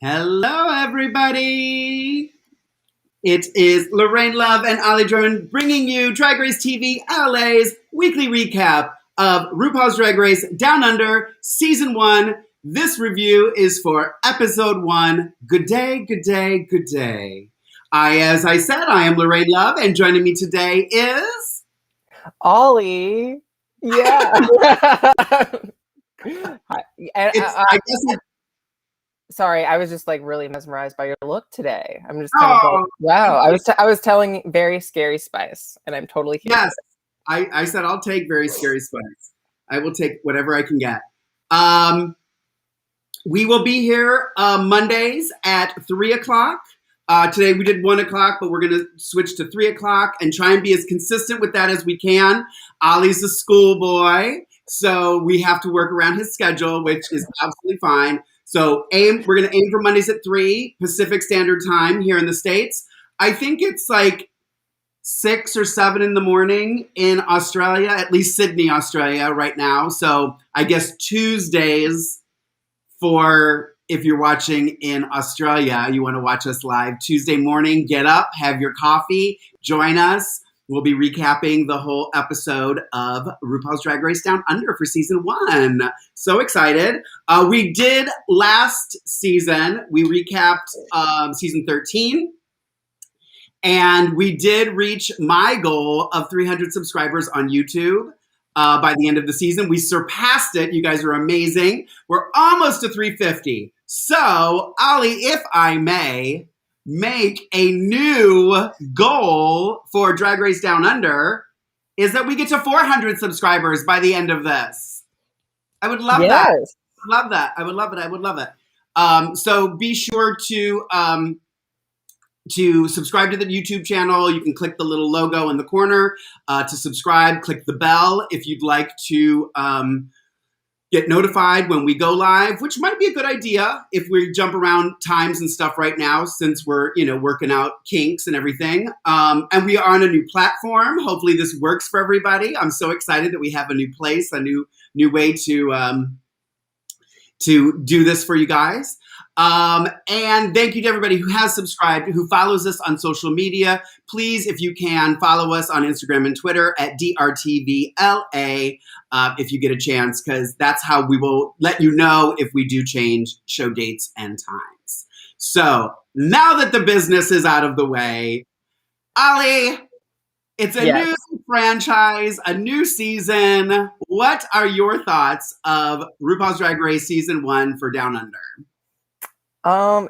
Hello, everybody. It is Lorayne Love and Ollie Drennan bringing you Drag Race TV LA's weekly recap of RuPaul's Drag Race Down Under Season 1. This review is for Episode 1. Good day, good day, good day. As I said, I am Lorayne Love, and joining me today is... Ollie. Yeah. Sorry, I was just like really mesmerized by your look today. I'm just kind of like, wow. I was telling Very Scary Spice, and I'm totally here. Yes, I said I'll take Very Scary Spice. I will take whatever I can get. We will be here Mondays at 3 o'clock. Today we did 1 o'clock, but we're going to switch to 3 o'clock and try and be as consistent with that as we can. Ollie's a schoolboy, so we have to work around his schedule, which is absolutely fine. So we're going to aim for Mondays at 3 Pacific Standard Time here in the States. I think it's like 6 or 7 in the morning in Australia, at least Sydney, Australia right now. So I guess Tuesdays for if you're watching in Australia, you want to watch us live Tuesday morning, get up, have your coffee, join us. We'll be recapping the whole episode of RuPaul's Drag Race Down Under for Season 1. So excited. We did last season, we recapped Season 13. And we did reach my goal of 300 subscribers on YouTube by the end of the season. We surpassed it. You guys are amazing. We're almost to 350. So, Ollie, if I may make a new goal for Drag Race Down Under, is that we get to 400 subscribers by the end of this. I would love that. Love that. I would love it. I would love it. So be sure to subscribe to the YouTube channel. You can click the little logo in the corner to subscribe. Click the bell if you'd like to get notified when we go live, which might be a good idea if we jump around times and stuff right now, since we're, working out kinks and everything. And we are on a new platform. Hopefully this works for everybody. I'm so excited that we have a new place, a new way to do this for you guys. And thank you to everybody who has subscribed, who follows us on social media. Please, if you can, follow us on Instagram and Twitter at DRTVLA if you get a chance, because that's how we will let you know if we do change show dates and times. So now that the business is out of the way, Ollie, it's a new franchise, a new season. What are your thoughts of RuPaul's Drag Race Season 1 for Down Under? I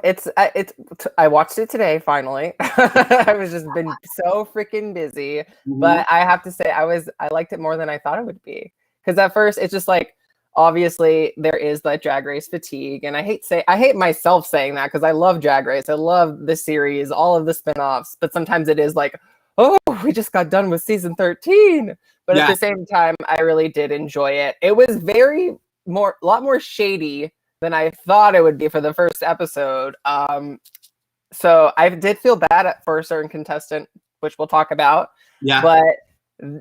watched it today, finally. I was just been so freaking busy, but I have to say I liked it more than I thought it would be. Because at first it's just like, obviously there is that Drag Race fatigue, and I hate myself saying that because I love Drag Race. I love the series, all of the spinoffs, but sometimes it is like, oh, we just got done with season 13. But at the same time, I really did enjoy it. It was a lot more shady than I thought it would be for the first episode. So I did feel bad for a certain contestant, which we'll talk about. Yeah. But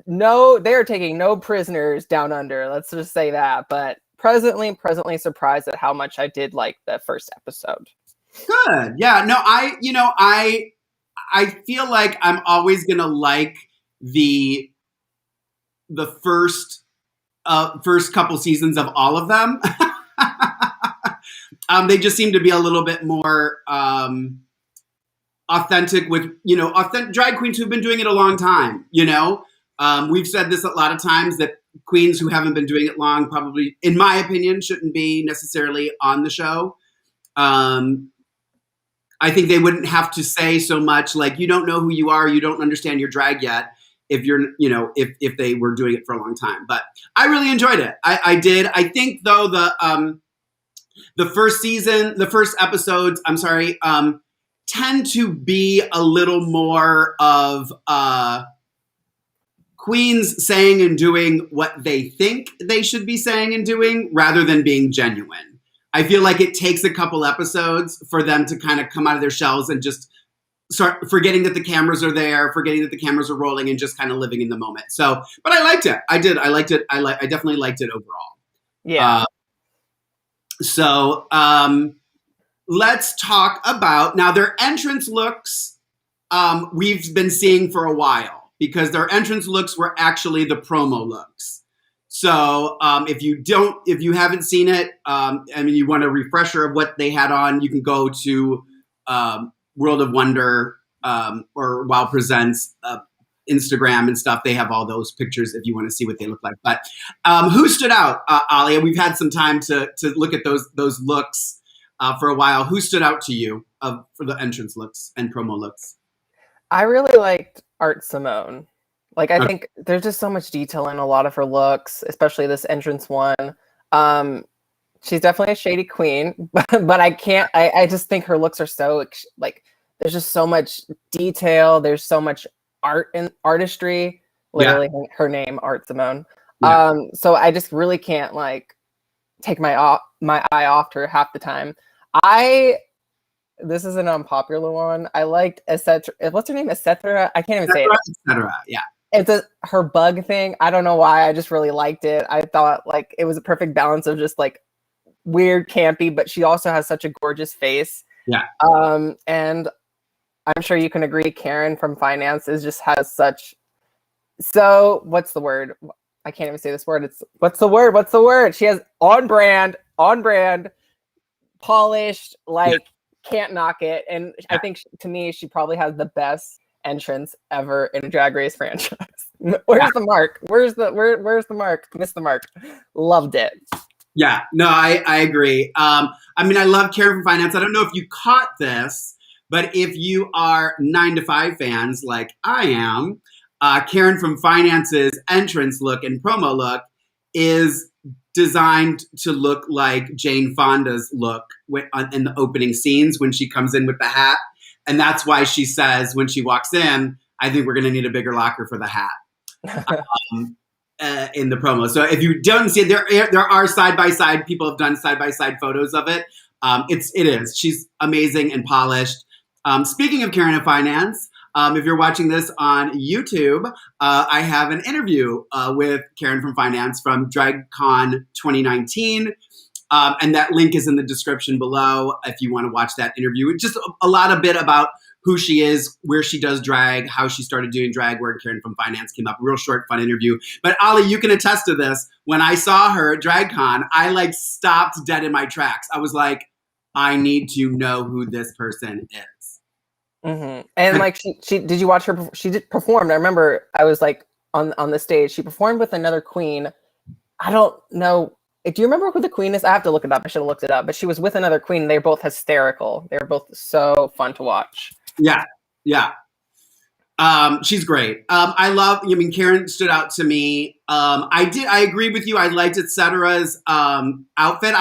no, they're taking no prisoners down under. Let's just say that. But presently surprised at how much I did like the first episode. Good. Yeah. No, I feel like I'm always gonna like the first couple seasons of all of them. They just seem to be a little bit more authentic with, authentic drag queens who've been doing it a long time, We've said this a lot of times that queens who haven't been doing it long probably, in my opinion, shouldn't be necessarily on the show. I think they wouldn't have to say so much like, you don't know who you are, you don't understand your drag yet, if you're, if they were doing it for a long time. But I really enjoyed it. I did. I think though the first episodes, tend to be a little more of queens saying and doing what they think they should be saying and doing rather than being genuine. I feel like it takes a couple episodes for them to kind of come out of their shells and just start forgetting that the cameras are there, forgetting that the cameras are rolling, and just kind of living in the moment. So, but I liked it. I did. I liked it. I definitely liked it overall. Yeah. let's talk about now their entrance looks. We've been seeing for a while because their entrance looks were actually the promo looks. So if you haven't seen it, and you want a refresher of what they had on, you can go to World of Wonder or Wow Presents Instagram and stuff. They have all those pictures if you want to see what they look like. But who stood out, Ollie? We've had some time to look at those looks for a while. Who stood out to you for the entrance looks and promo looks? I really liked Art Simone. Like, I think there's just so much detail in a lot of her looks, especially this entrance one. She's definitely a shady queen, but I just think her looks are so, like, there's just so much detail. There's so much art and artistry. Literally, her name, Art Simone. Yeah. So I just really can't, like, take my eye off her half the time. This is an unpopular one. I liked etc. What's her name? Etc. I can't even say it. Etc. Yeah. It's her bug thing. I don't know why. I just really liked it. I thought like it was a perfect balance of just like weird, campy, but she also has such a gorgeous face. Yeah. And I'm sure you can agree, Karen from finance has such. So what's the word? I can't even say this word. What's the word? She has on brand, polished, like can't knock it. And I think to me, she probably has the best entrance ever in a Drag Race franchise. Where's the mark? Where's the mark? Missed the mark. Loved it. Yeah, no, I agree. I mean, I love Karen from Finance. I don't know if you caught this, but if you are 9 to 5 fans like I am, Karen from Finance's entrance look and promo look is designed to look like Jane Fonda's look in the opening scenes when she comes in with the hat. And that's why she says when she walks in, I think we're going to need a bigger locker for the hat in the promo. So if you don't see it, there are side-by-side, people have done side-by-side photos of it. It is. She's amazing and polished. Speaking of Karen of Finance, if you're watching this on YouTube, I have an interview with Karen from Finance from DragCon 2019. And that link is in the description below if you want to watch that interview. Just a bit about who she is, where she does drag, how she started doing drag, where Karen from Finance came up. Real short, fun interview. But Ollie, you can attest to this. When I saw her at DragCon, I like stopped dead in my tracks. I was like, I need to know who this person is. Mm-hmm. And like, she did you watch her? She did perform. I remember I was like on the stage. She performed with another queen. I don't know. Do you remember who the queen is? I have to look it up. I should have looked it up. But she was with another queen. They're both hysterical. They're both so fun to watch. Yeah. She's great. Karen stood out to me. I agree with you. I liked Etcetera's outfit.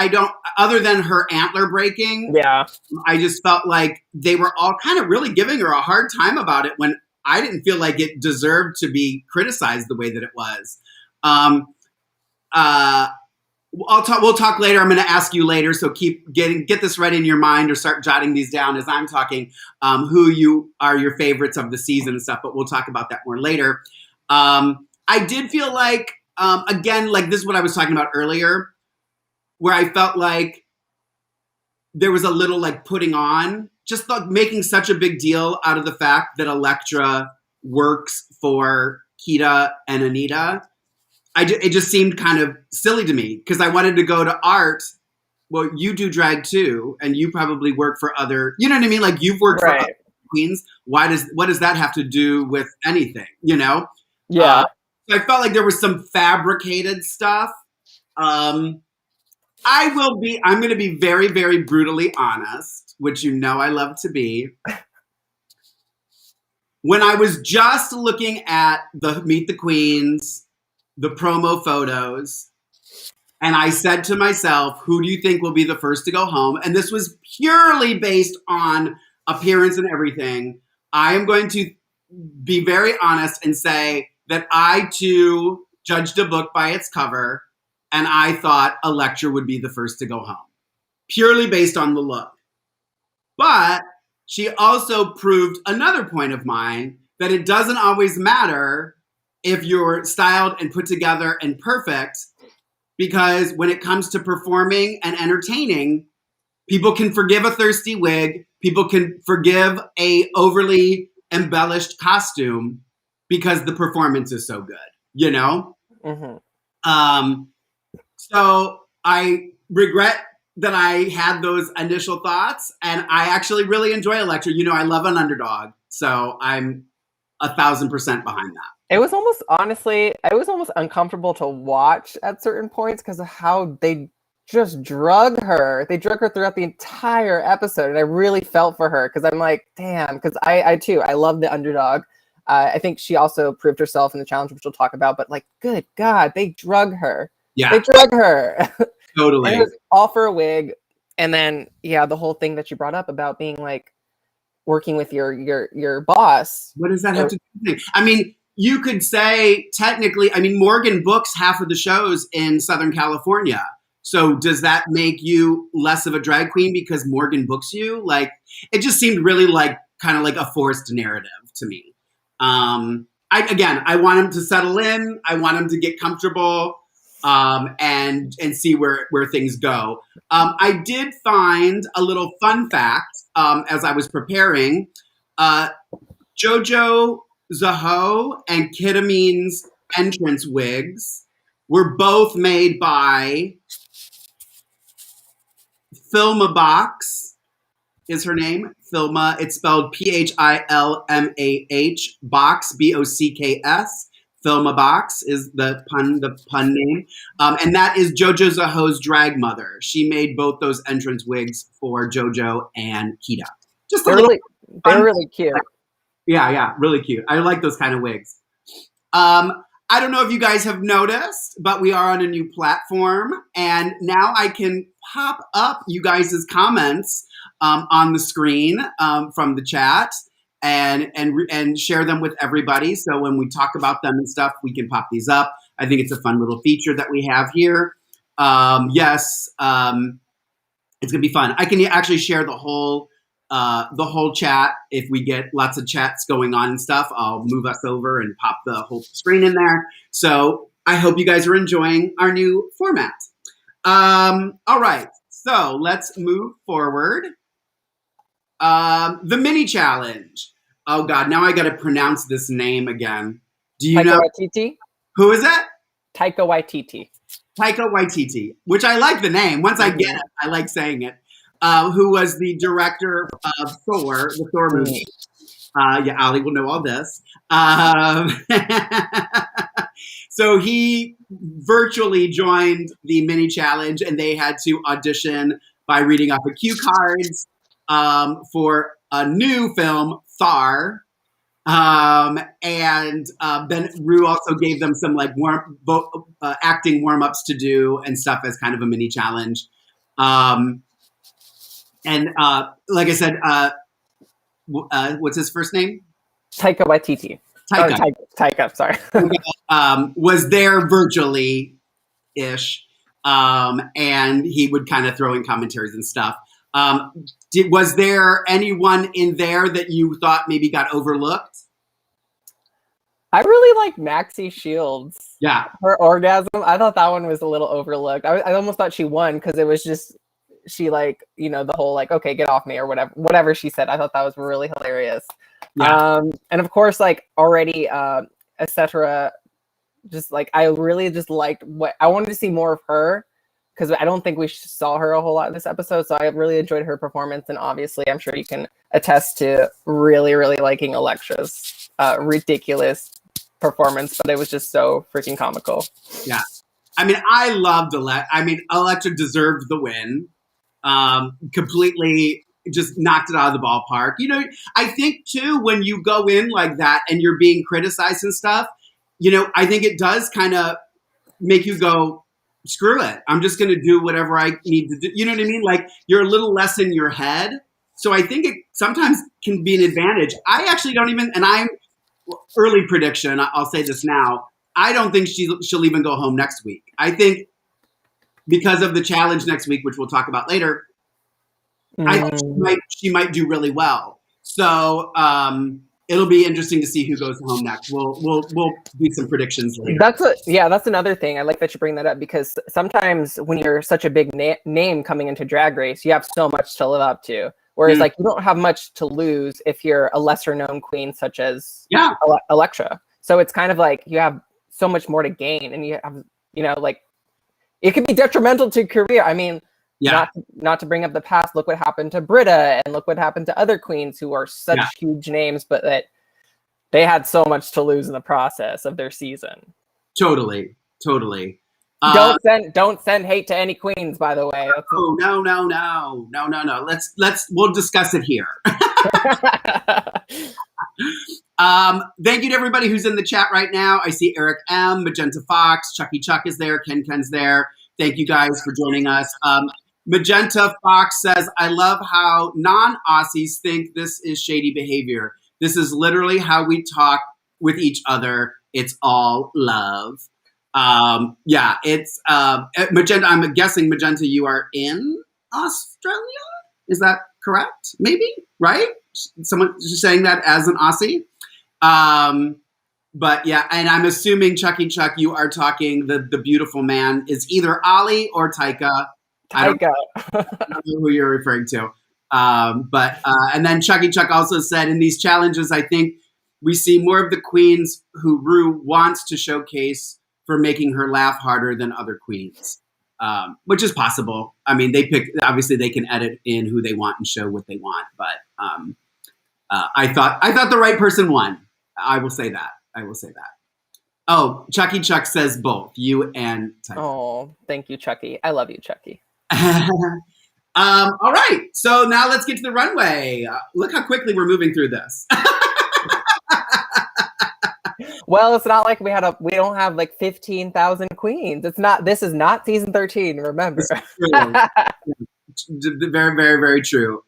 Other than her antler breaking. Yeah. I just felt like they were all kind of really giving her a hard time about it when I didn't feel like it deserved to be criticized the way that it was. We'll talk later. I'm going to ask you later. So get this right in your mind or start jotting these down as I'm talking, who you are your favorites of the season and stuff, but we'll talk about that more later. I did feel like, again, like this is what I was talking about earlier, where I felt like there was a little like putting on, just like making such a big deal out of the fact that Elektra works for Kita and Anita. It just seemed kind of silly to me because I wanted to go to Art. Well, you do drag too, and you probably work for other. You know what I mean? Like you've worked for other queens. What does that have to do with anything? You know? Yeah. I felt like there was some fabricated stuff. I'm going to be very, very brutally honest, which you know I love to be. When I was just looking at the Meet the Queens, the promo photos, and I said to myself, who do you think will be the first to go home? And this was purely based on appearance and everything. I am going to be very honest and say that I too judged a book by its cover, and I thought Elektra would be the first to go home, purely based on the look. But she also proved another point of mine, that it doesn't always matter if you're styled and put together and perfect, because when it comes to performing and entertaining, People can forgive a thirsty wig. People can forgive a overly embellished costume because the performance is so good, you know? So I regret that I had those initial thoughts, and I actually really enjoy Elektra. You know, I love an underdog, so I'm 1,000% behind that. It was almost, honestly, it was almost uncomfortable to watch at certain points because of how they just drug her. They drug her throughout the entire episode, and I really felt for her because I'm like, damn, because I too, I love the underdog. I think she also proved herself in the challenge, which we'll talk about, but like, good God, they drug her. Yeah. They drug her. Totally. And it was all for a wig. And then, yeah, the whole thing that you brought up about being like working with your boss. What does that have to do with it? I mean, you could say technically, I mean, Morgan books half of the shows in Southern California. So does that make you less of a drag queen because Morgan books you? Like, it just seemed really like kind of like a forced narrative to me. I want him to settle in. I want him to get comfortable, and see where things go. I did find a little fun fact, as I was preparing. JoJo Zaho and Kitamine's entrance wigs were both made by Filmabox, is her name. Filma, it's spelled Philmah, box, Bocks. Filmabox is the pun name. And that is JoJo Zaho's drag mother. She made both those entrance wigs for JoJo and Kita. They're really cute. Yeah, really cute. I like those kind of wigs. I don't know if you guys have noticed, but we are on a new platform, and now I can pop up you guys' comments on the screen from the chat and share them with everybody. So when we talk about them and stuff, we can pop these up. I think it's a fun little feature that we have here. It's gonna be fun. I can actually share the whole chat. If we get lots of chats going on and stuff, I'll move us over and pop the whole screen in there. So I hope you guys are enjoying our new format. All right, so let's move forward. The mini challenge. Oh God, now I got to pronounce this name again. Do you know? Waititi? Who is it? Taika Waititi. Taika Waititi, which I like the name. Once I get it, I like saying it. Who was the director of Thor, the Thor movie. Ollie will know all this. So he virtually joined the mini challenge, and they had to audition by reading off of cue cards for a new film, Thar. And then Ru also gave them some like acting warm-ups to do and stuff as kind of a mini challenge. And like I said, what's his first name? Taika Waititi. Taika, sorry. Was there virtually-ish, and he would kind of throw in commentaries and stuff. Was there anyone in there that you thought maybe got overlooked? I really like Maxi Shields. Yeah. Her orgasm, I thought that one was a little overlooked. I almost thought she won because it was just, she like, you know, the whole like, okay, get off me or whatever she said. I thought that was really hilarious. Yeah. And of course, like already, etc. Just like, I really just liked what I wanted to see more of her because I don't think we saw her a whole lot in this episode. So I really enjoyed her performance. And obviously, I'm sure you can attest to really, really liking Elektra's ridiculous performance, but it was just so freaking comical. Yeah. I mean, I loved Elektra. I mean, Elektra deserved the win. Completely just knocked it out of the ballpark. You know, I think too, when you go in like that and you're being criticized and stuff, you know, I think it does kind of make you go, screw it. I'm just going to do whatever I need to do. You know what I mean? Like you're a little less in your head. So I think it sometimes can be an advantage. I actually don't even, and I'm early prediction. I'll say this now. I don't think she'll even go home next week. I think because of the challenge next week, which we'll talk about later, I think she might do really well. So, it'll be interesting to see who goes home next. We'll do some predictions later. That's another thing. I like that you bring that up, because sometimes when you're such a big name coming into Drag Race, you have so much to live up to. Whereas like you don't have much to lose if you're a lesser known queen such as Elektra. So it's kind of like you have so much more to gain, and you have, like it could be detrimental to your career. I mean, not to bring up the past, look what happened to Britta, and look what happened to other queens who are such huge names, but that they had so much to lose in the process of their season. Totally. Don't send hate to any queens, by the way. No. We'll discuss it here. Thank you to everybody who's in the chat right now. I see Eric M, Magenta Fox, Chucky Chuck is there, Ken's there. Thank you guys for joining us. Magenta Fox says, I love how non-Aussies think this is shady behavior. This is literally how we talk with each other. It's all love. It's Magenta. I'm guessing, Magenta, you are in Australia? Is that correct? Maybe, right? Someone just saying that as an Aussie. But yeah, and I'm assuming, Chucky Chuck, you are talking the beautiful man is either Ollie or Taika. I don't know who you're referring to. And then Chucky Chuck also said, in these challenges, I think we see more of the queens who Ru wants to showcase for making her laugh harder than other queens, which is possible. I mean, obviously they can edit in who they want and show what they want. But I thought the right person won. I will say that. Oh, Chucky Chuck says both, you and Taika. Oh, thank you, Chucky. I love you, Chucky. All right, so now let's get to the runway. Look how quickly we're moving through this. Well, it's not like we don't have like 15,000 queens. This is not season 13, remember. Very, very, very true.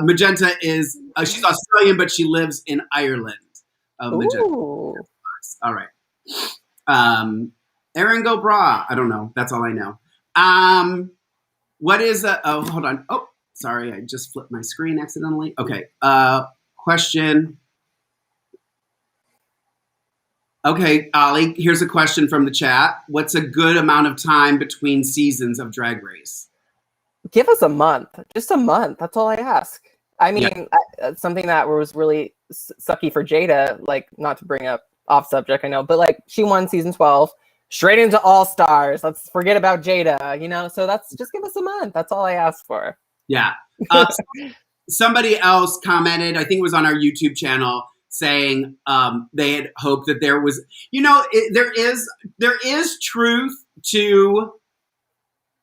Magenta is, she's Australian, but she lives in Ireland. Magenta. All right. Erin Go Bra. I don't know. That's all I know. What is hold on. Oh, sorry. I just flipped my screen accidentally. Okay. Question. Okay, Ollie, here's a question from the chat. What's a good amount of time between seasons of Drag Race? Give us a month. Just a month. That's all I ask. I mean, something that was really sucky for Jada, like, not to bring up off subject, I know, but like she won season 12, straight into All Stars. Let's forget about Jada, so just give us a month. That's all I ask for. Yeah. Somebody else commented, I think it was on our YouTube channel, saying they had hoped that there was, there is truth to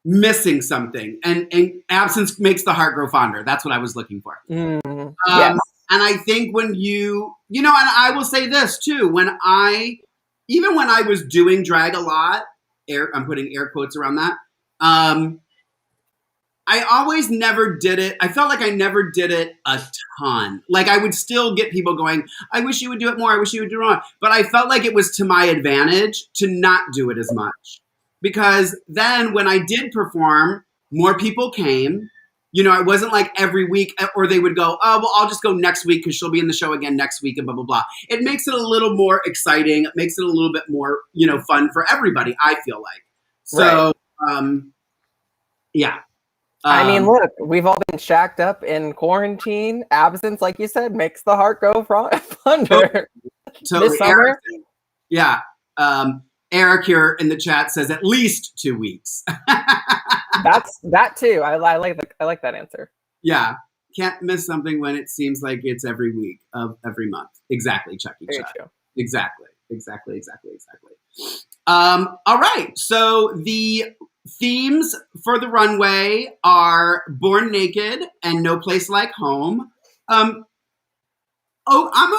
missing something, and absence makes the heart grow fonder. That's what I was looking for. Yes. And I think when and I will say this too, even when I was doing drag a lot, I'm putting air quotes around that, I always never did it. I felt like I never did it a ton. Like I would still get people going, I wish you would do it more. I wish you would do it more. But I felt like it was to my advantage to not do it as much. Because then when I did perform, more people came. It wasn't like every week, or they would go, oh, well, I'll just go next week because she'll be in the show again next week and blah, blah, blah. It makes it a little more exciting. It makes it a little bit more, fun for everybody, I feel like. So, yeah. I mean, look, we've all been shacked up in quarantine. Absence, like you said, makes the heart go fonder. This summer. Eric here in the chat says at least 2 weeks. That's that too. I like that answer. Yeah. Can't miss something when it seems like it's every week of every month. Exactly, Chucky Chuck. Exactly. All right. So the themes for the runway are Born Naked and No Place Like Home. I'm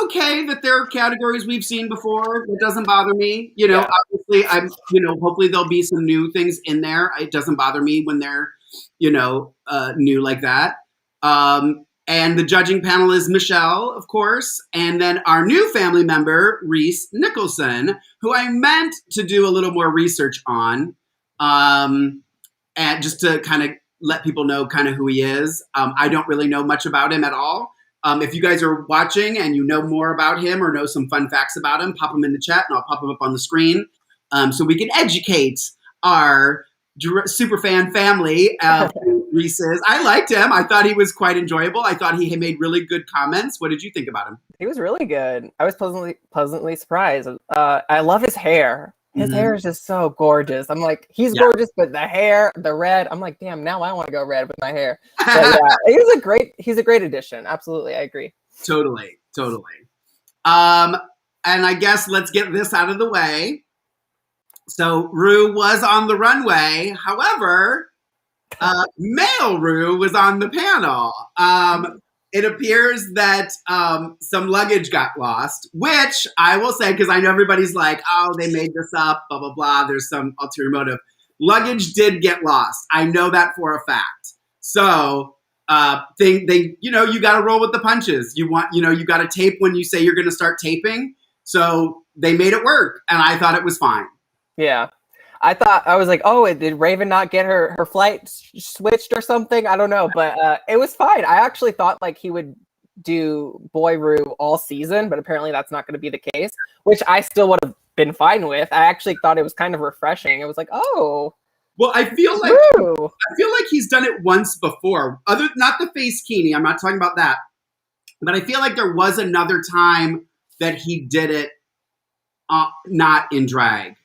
okay that there are categories we've seen before. It doesn't bother me. Obviously, hopefully there'll be some new things in there. It doesn't bother me when they're, new like that. And the judging panel is Michelle, of course. And then our new family member, Rhys Nicholson, who I meant to do a little more research on. And just to kind of let people know kind of who he is. I don't really know much about him at all. If you guys are watching and you know more about him or know some fun facts about him, pop them in the chat and I'll pop them up on the screen so we can educate our super fan family. Rhys is. I liked him. I thought he was quite enjoyable. I thought he had made really good comments. What did you think about him? He was really good. I was pleasantly surprised. I love his hair. His hair is just so gorgeous. I'm like, he's gorgeous, but the hair, the red, I'm like, damn, now I want to go red with my hair. But yeah, he's a great addition. Absolutely, I agree. Totally. And I guess let's get this out of the way. So Ru was on the runway. However, male Ru was on the panel. It appears that some luggage got lost, which I will say, because I know everybody's like, oh, they made this up, blah, blah, blah. There's some ulterior motive. Luggage did get lost. I know that for a fact. So you got to roll with the punches. You got to tape when you say you're going to start taping. So they made it work. And I thought it was fine. Yeah. I was like, oh, did Raven not get her flight switched or something? I don't know, but it was fine. I actually thought like he would do Boy Ru all season, but apparently that's not going to be the case, which I still would have been fine with. I actually thought it was kind of refreshing. It was like, oh, well, I feel like he's done it once before. Not the face kini. I'm not talking about that, but I feel like there was another time that he did it not in drag.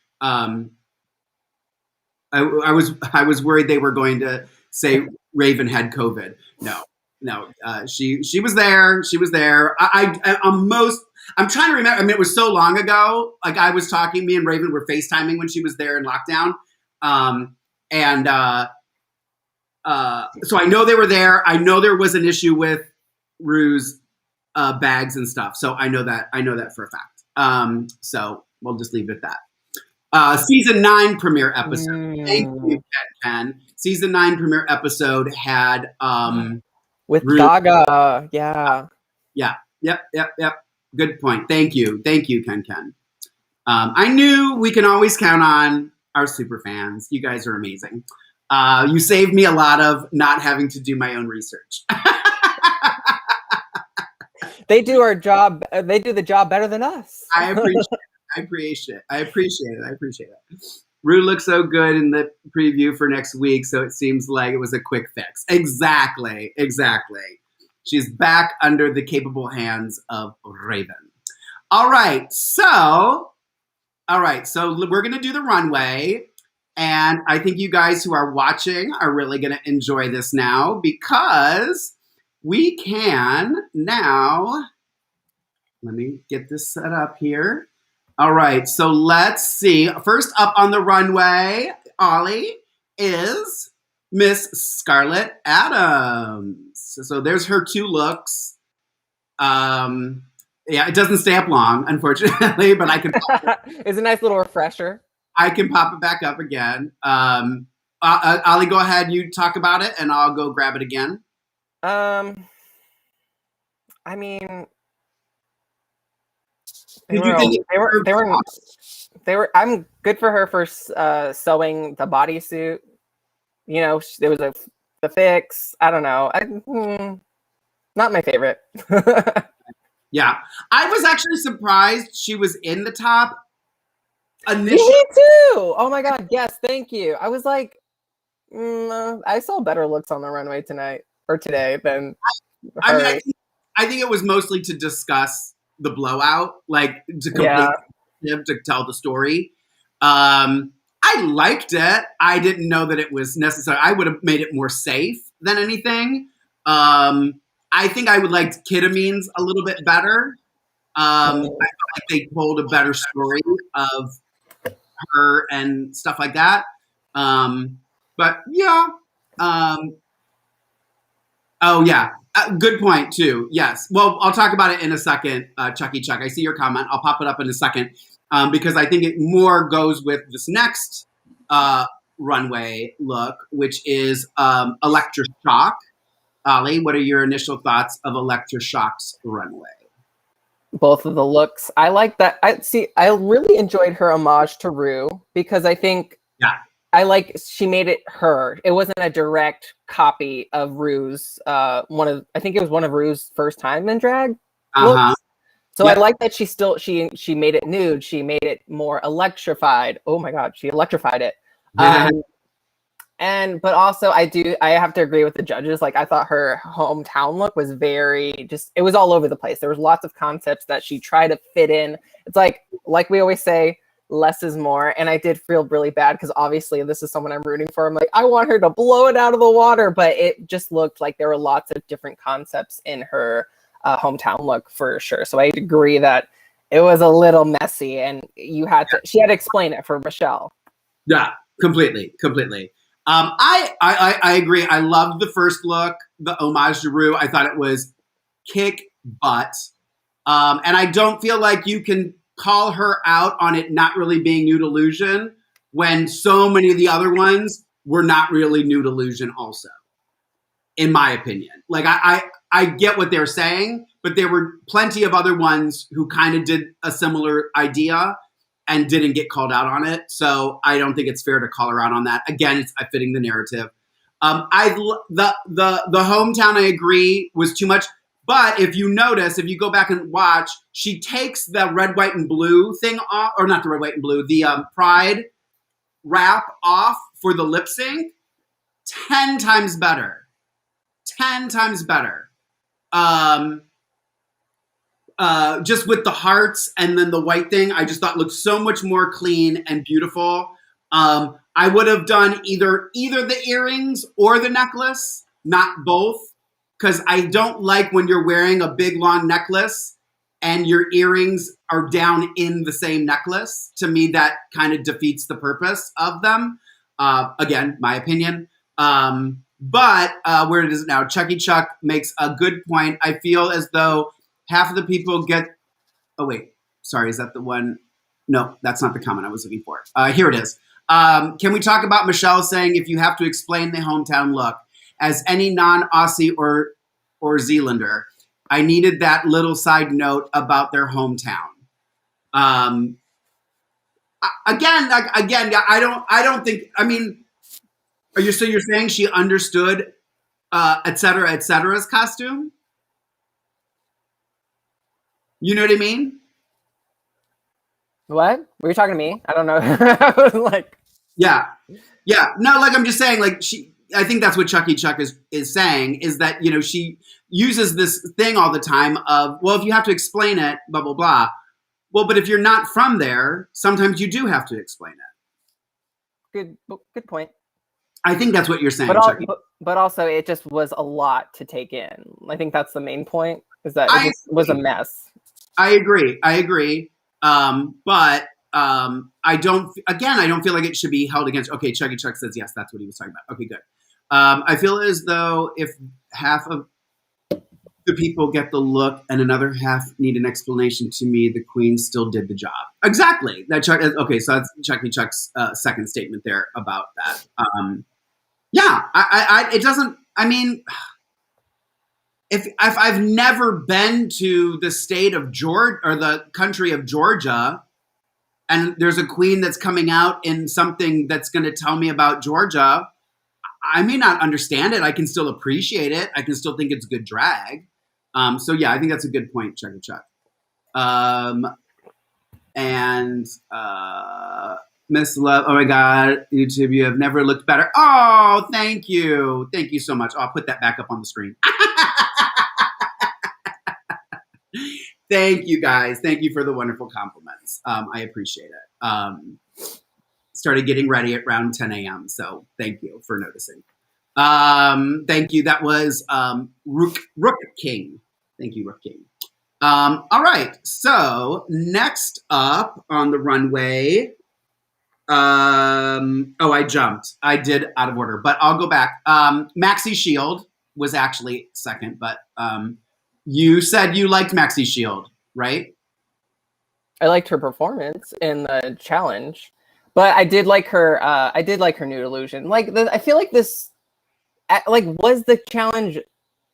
I was worried they were going to say Raven had COVID. No. She was there. She was there. I'm trying to remember. I mean, it was so long ago. Like I was talking, me and Raven were FaceTiming when she was there in lockdown. So I know they were there. I know there was an issue with Ru's bags and stuff. So I know that for a fact. So we'll just leave it at that. Season 9 premiere episode. Thank you, Ken. Season 9 premiere episode had with Gaga. Yeah. Yep. Good point. Thank you, Ken. I knew we can always count on our super fans. You guys are amazing. You saved me a lot of not having to do my own research. They do our job. They do the job better than us. I appreciate it. Ru looks so good in the preview for next week, so it seems like it was a quick fix. Exactly. She's back under the capable hands of Raven. All right, so we're going to do the runway, and I think you guys who are watching are really going to enjoy this now because we can now, let me get this set up here. All right, so let's see. First up on the runway, Ollie, is Miss Scarlett Adams. So there's her 2 looks. It doesn't stay up long, unfortunately, but I can. It's a nice little refresher. I can pop it back up again. Ollie, go ahead. You talk about it, and I'll go grab it again. I mean. They were. I'm good for her for sewing the bodysuit. You know, there was the fix. I don't know. Not my favorite. Yeah, I was actually surprised she was in the top. Initially. Me too. Oh my god. Yes, thank you. I was like, I saw better looks on the runway tonight or today than. I think it was mostly to discuss the blowout, like to to tell the story. I liked it. I didn't know that it was necessary. I would have made it more safe than anything. I think I would like Kitamine's a little bit better. I felt like they told a better story of her and stuff like that. But yeah. Oh yeah. Good point too. Yes. Well, I'll talk about it in a second, Chucky Chuck. I see your comment. I'll pop it up in a second because I think it more goes with this next runway look, which is Electroshock. Ollie, what are your initial thoughts of Electroshock's runway? Both of the looks. I like that. I really enjoyed her homage to Ru because I think she made it her. It wasn't a direct copy of Ru's. I think it was one of Ru's first time in drag looks. So I like that she made it nude. She made it more electrified. Oh my God, she electrified it. But also I have to agree with the judges. Like I thought her hometown look was it was all over the place. There was lots of concepts that she tried to fit in. It's like we always say, less is more. And I did feel really bad because obviously this is someone I'm rooting for. I'm like, I want her to blow it out of the water, but it just looked like there were lots of different concepts in her hometown look for sure. So I agree that it was a little messy and she had to explain it for Michelle. Yeah, completely. I agree. I loved the first look, the homage to Ru. I thought it was kick butt. And I don't feel like you can call her out on it not really being nude illusion when so many of the other ones were not really nude illusion also, in my opinion. Like I get what they're saying, but there were plenty of other ones who kind of did a similar idea and didn't get called out on it. So I don't think it's fair to call her out on that. Again, it's fitting the narrative. The hometown, I agree, was too much. But if you notice, if you go back and watch, she takes the red, white, and blue thing off, or not the red, white, and blue, the pride wrap off for the lip sync. 10 times better. 10 times better. Just with the hearts and then the white thing, I just thought looked so much more clean and beautiful. I would have done either the earrings or the necklace, not both. Because I don't like when you're wearing a big, long necklace and your earrings are down in the same necklace. To me, that kind of defeats the purpose of them. Again, my opinion. But where it is now, Chucky Chuck makes a good point. I feel as though half of the people get... Oh, wait. Sorry, is that the one? No, that's not the comment I was looking for. Here it is. Can we talk about Michelle saying, if you have to explain the hometown look, as any non-Aussie or Zealander, I needed that little side note about their hometown. Again, I don't think. I mean, you're saying she understood, et cetera's costume? You know what I mean? What? Were you talking to me? I don't know. I was like, yeah. No, like I'm just saying, like I think that's what Chucky Chuck is saying, is that, you know, she uses this thing all the time of, well, if you have to explain it, blah, blah, blah. Well, but if you're not from there, sometimes you do have to explain it. Good point. I think that's what you're saying, but also it just was a lot to take in. I think that's the main point, is that it was a mess. I agree. But I don't feel like it should be held against. Okay, Chucky Chuck says yes, that's what he was talking about. Okay, good. I feel as though if half of the people get the look and another half need an explanation, to me, the queen still did the job. Exactly. Okay, so that's Chucky Chuck's second statement there about that. It doesn't. I mean, if I've never been to the state of Georgia or the country of Georgia, and there's a queen that's coming out in something that's going to tell me about Georgia, I may not understand it. I can still appreciate it. I can still think it's good drag. So yeah, I think that's a good point, Chucky Chuck. Miss Love, oh my God, YouTube, you have never looked better. Oh, thank you. Thank you so much. I'll put that back up on the screen. Thank you, guys. Thank you for the wonderful compliments. I appreciate it. Started getting ready at around 10 a.m., so thank you for noticing. Thank you. That was Rook King. Thank you, Rook King. All right. So next up on the runway... I jumped. I did out of order, but I'll go back. Maxi Shield was actually second, but you said you liked Maxi Shield, right? I liked her performance in the challenge, but I did like her. I did like her nude illusion. I feel like this, was the challenge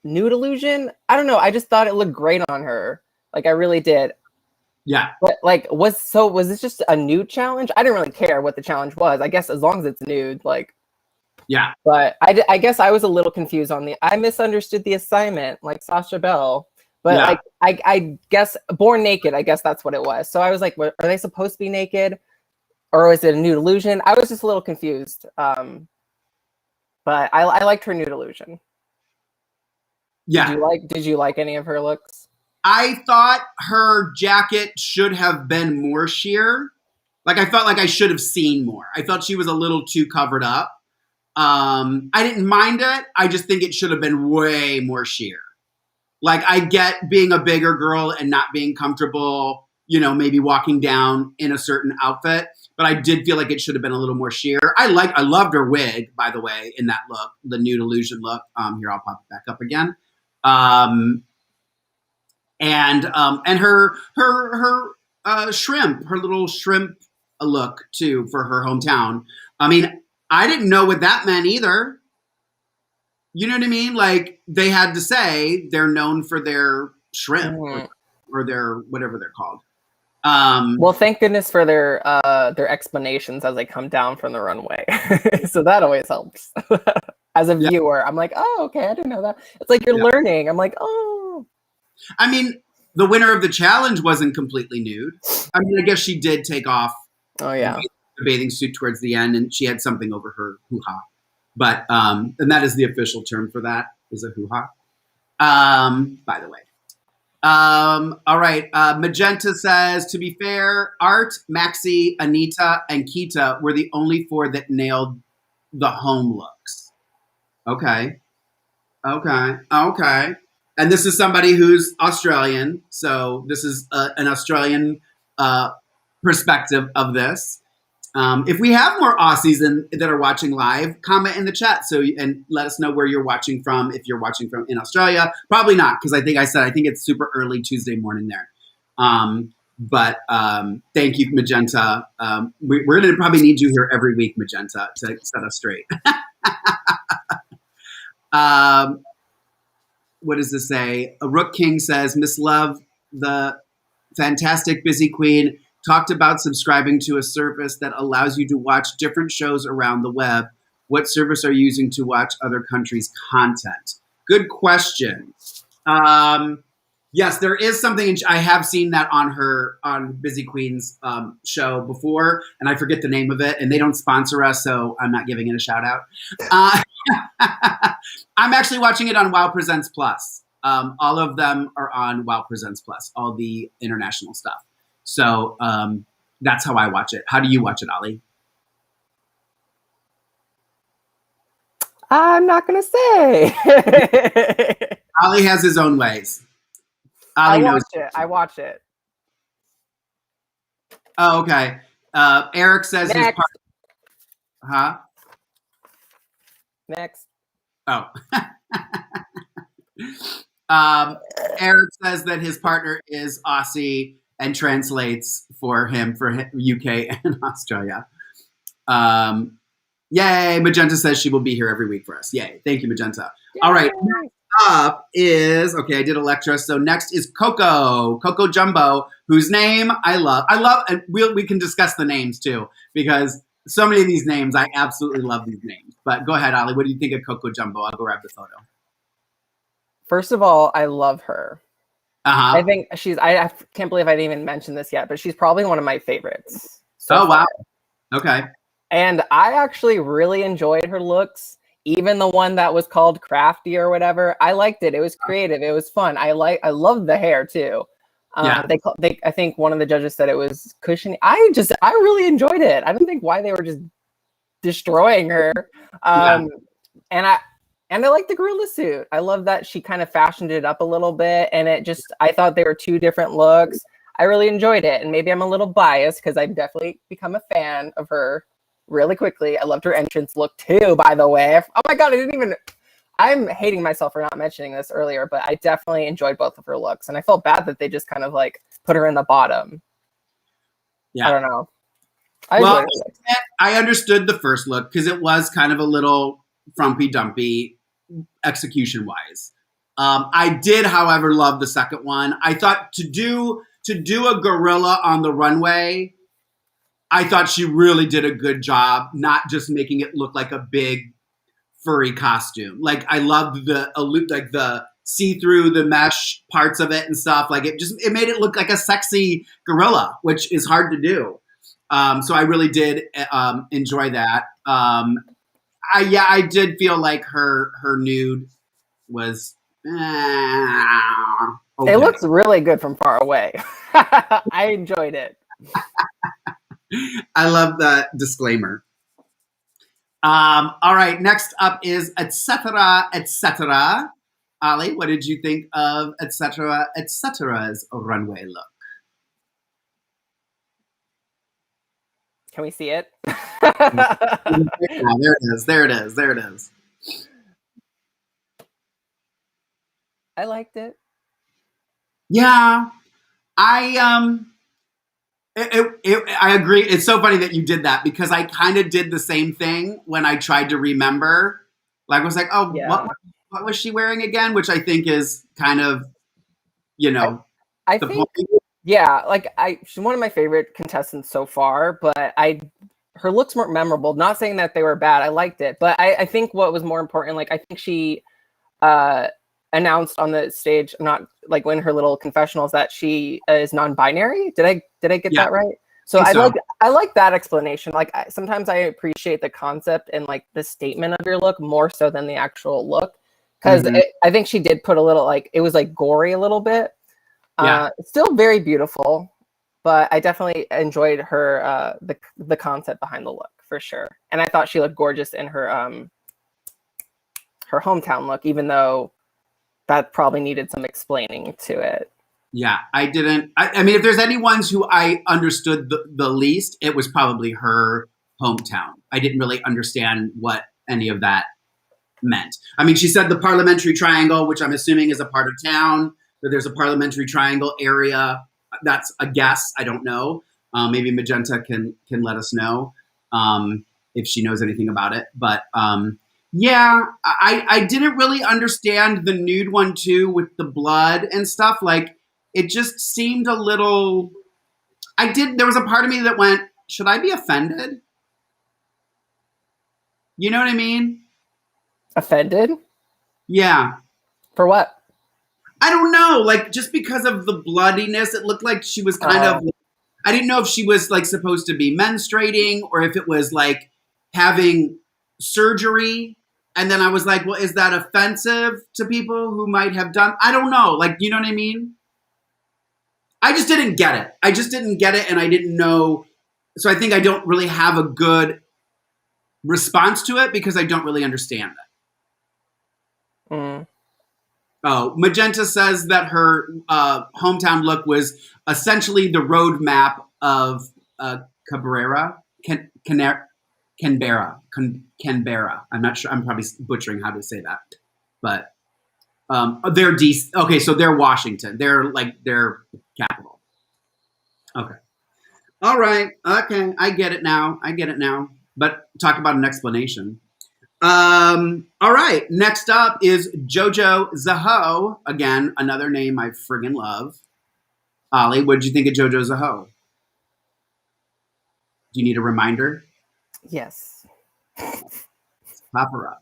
nude illusion? I don't know. I just thought it looked great on her. Like I really did. Yeah. But like, was this just a nude challenge? I didn't really care what the challenge was. I guess as long as it's nude, like. Yeah. But I guess I was a little confused I misunderstood the assignment, like Sasha Bell. But Yeah. like, I guess Born Naked, I guess that's what it was. So I was like, are they supposed to be naked? Or was it a nude illusion? I was just a little confused. But I liked her nude illusion. Yeah. Did you like any of her looks? I thought her jacket should have been more sheer. Like, I felt like I should have seen more. I felt she was a little too covered up. I didn't mind it. I just think it should have been way more sheer. Like, I get being a bigger girl and not being comfortable, you know, maybe walking down in a certain outfit. But I did feel like it should have been a little more sheer. I loved her wig, by the way, in that look, the nude illusion look. Here, I'll pop it back up again. And her shrimp, her little shrimp look too for her hometown. I mean, I didn't know what that meant either. You know what I mean? Like, they had to say they're known for their shrimp or their whatever they're called. Well, thank goodness for their explanations as they come down from the runway. So that always helps. As a viewer, I'm like, oh, okay, I didn't know that. It's like you're learning. I'm like, oh. I mean, the winner of the challenge wasn't completely nude. I mean, I guess she did take off the bathing suit towards the end, and she had something over her hoo-ha. But, and that is the official term for that, is a hoo-ha. By the way. All right. Magenta says, to be fair, Art, Maxi, Anita, and Kita were the only 4 that nailed the home looks. Okay. And this is somebody who's Australian. So this is an Australian perspective of this. If we have more Aussies that are watching live, comment in the chat and let us know where you're watching from. If you're watching from in Australia, probably not, because I think it's super early Tuesday morning there. But thank you, Magenta. We're going to probably need you here every week, Magenta, to set us straight. What does this say? Rook King says, Miss Love, the fantastic busy queen, talked about subscribing to a service that allows you to watch different shows around the web. What service are you using to watch other countries' content? Good question. Yes, there is something. I have seen that on Busy Queen's show before, and I forget the name of it, and they don't sponsor us, so I'm not giving it a shout out. I'm actually watching it on WoW Presents Plus. All of them are on WoW Presents Plus, all the international stuff. So that's how I watch it. How do you watch it, Ollie? I'm not going to say. Ollie has his own ways. I watch it. Oh, okay. Eric says Next. his part. Huh? Next. Oh. Eric says that his partner is Aussie and translates for him for UK and Australia. Yay. Magenta says she will be here every week for us. Yay. Thank you, Magenta. Yay. All right. Next up is, okay, I did Electra. So next is Coco Jumbo, whose name I love. And we can discuss the names too, because so many of these names, I absolutely love these names. But go ahead, Ollie. What do you think of Coco Jumbo? I'll go grab the photo. First of all, I love her. Uh-huh. I think I can't believe I didn't even mention this yet, but she's probably one of my favorites. So wow. Okay. And I actually really enjoyed her looks. Even the one that was called Crafty or whatever, I liked it. It was creative. It was fun. I loved the hair too. I think one of the judges said it was cushiony. I really enjoyed it. I don't think why they were just destroying her. And I like the gorilla suit. I love that she kind of fashioned it up a little bit, and I thought they were 2 different looks. I really enjoyed it, and maybe I'm a little biased because I've definitely become a fan of her really quickly. I loved her entrance look too, by the way. Oh my God, I'm hating myself for not mentioning this earlier, but I definitely enjoyed both of her looks, and I felt bad that they just kind of like put her in the bottom. Yeah. I don't know. I understood the first look because it was kind of a little frumpy dumpy execution wise. I did, however, love the second one. I thought to do to do a gorilla on the runway, I thought she really did a good job, not just making it look like a big furry costume. Like I loved the see-through, the mesh parts of it and stuff. Like it made it look like a sexy gorilla, which is hard to do. So I really did enjoy that. I did feel like her nude was okay. It looks really good from far away. I enjoyed it. I love that disclaimer. All right, next up is etc. etc. Ollie, what did you think of etc. etc.'s runway look? Can we see it? Yeah, there it is. I liked it. Yeah, I agree. It's so funny that you did that because I kind of did the same thing when I tried to remember. Like I was like, oh, yeah. What was she wearing again? Which I think is kind of, I think, point. Yeah, like she's one of my favorite contestants so far, but her looks weren't memorable. Not saying that they were bad. I liked it, but I think what was more important, like I think she announced on the stage, not like when her little confessionals, that she is non-binary. Did I get that right? So I like that explanation. Like sometimes I appreciate the concept and like the statement of your look more so than the actual look, because I think she did put a little, like, it was like gory a little bit. It's still very beautiful, but I definitely enjoyed her the concept behind the look for sure. And I thought she looked gorgeous in her hometown look, even though that probably needed some explaining to it. Yeah, I didn't. I mean, if there's any ones who I understood the least, it was probably her hometown. I didn't really understand what any of that meant. I mean, she said the parliamentary triangle, which I'm assuming is a part of town, that there's a parliamentary triangle area. That's a guess. I don't know. Maybe Magenta can let us know if she knows anything about it. But yeah, I didn't really understand the nude one too with the blood and stuff. Like, it just seemed a little... There was a part of me that went, should I be offended? You know what I mean? Offended? Yeah. For what? I don't know. Like, just because of the bloodiness, it looked like she was kind of... I didn't know if she was, like, supposed to be menstruating or if it was, like, having surgery. And then I was like, well, is that offensive to people who might have done... I don't know. Like, you know what I mean? I just didn't get it. And I didn't know. So I think I don't really have a good response to it because I don't really understand it. Oh, Magenta says that her hometown look was essentially the roadmap of Canberra. I'm not sure. I'm probably butchering how to say that. But they're DC. Okay, so they're Washington. They're like their capital. Okay. All right. Okay, I get it now. But talk about an explanation. All right. Next up is JoJo Zaho. Again, another name I friggin' love. Ollie, what did you think of JoJo Zaho? Do you need a reminder? Yes. Pop her up.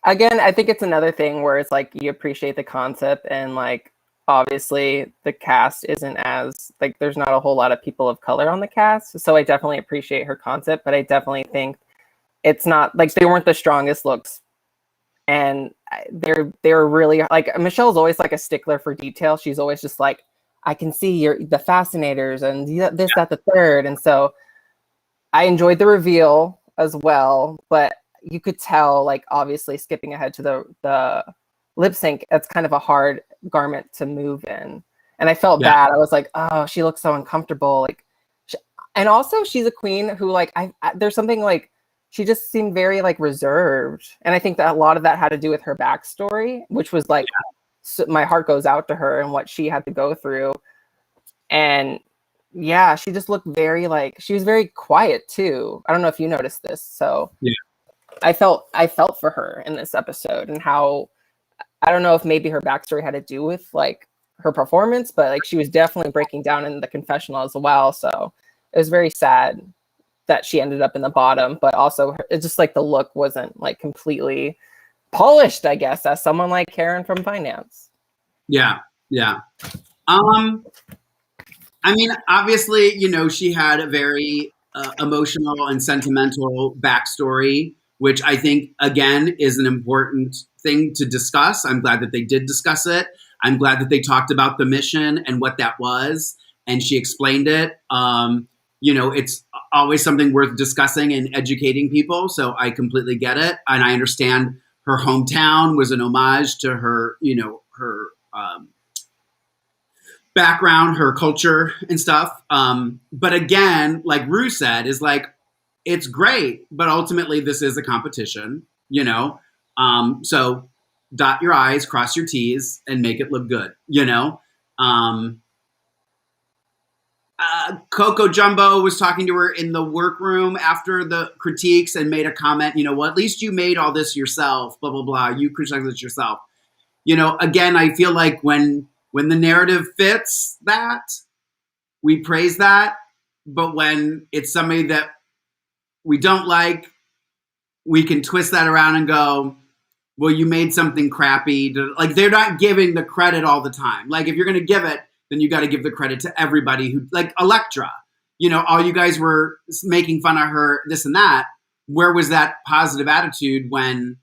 Again, I think it's another thing where it's like you appreciate the concept, and like obviously the cast isn't as like there's not a whole lot of people of color on the cast, so I definitely appreciate her concept, but I definitely think it's not like they weren't the strongest looks, and they're really like Michelle's always like a stickler for detail. She's always just like, I can see the fascinators and this, that, the third, and so I enjoyed the reveal as well, but you could tell, like, obviously skipping ahead to the lip sync, that's kind of a hard garment to move in. And I felt bad. I was like, oh, she looks so uncomfortable. Like, and also she's a queen who like, there's something like, she just seemed very like reserved. And I think that a lot of that had to do with her backstory, which was like, so my heart goes out to her and what she had to go through. And yeah, she just looked very like, she was very quiet too. I don't know if you noticed this. So yeah. I felt for her in this episode, and how, I don't know if maybe her backstory had to do with like her performance, but like she was definitely breaking down in the confessional as well. So it was very sad that she ended up in the bottom, but also it's just like the look wasn't like completely polished, I guess, as someone like Karen from finance. Yeah. I mean, obviously, you know, she had a very emotional and sentimental backstory, which I think, again, is an important thing to discuss. I'm glad that they did discuss it. I'm glad that they talked about the mission and what that was, and she explained it. You know, it's always something worth discussing and educating people, so I completely get it. And I understand her hometown was an homage to her, you know, her background, her culture and stuff. But again, like Rue said, is like, it's great, but ultimately this is a competition, you know? So dot your I's, cross your T's, and make it look good, you know? Coco Jumbo was talking to her in the workroom after the critiques and made a comment, you know, well, at least you made all this yourself, blah, blah, blah. You criticized this yourself. You know, again, I feel like when the narrative fits that, we praise that. But when it's somebody that we don't like, we can twist that around and go, well, you made something crappy. Like, they're not giving the credit all the time. Like, if you're going to give it, then you got to give the credit to everybody who, like Elektra, you know, all you guys were making fun of her, this and that. Where was that positive attitude when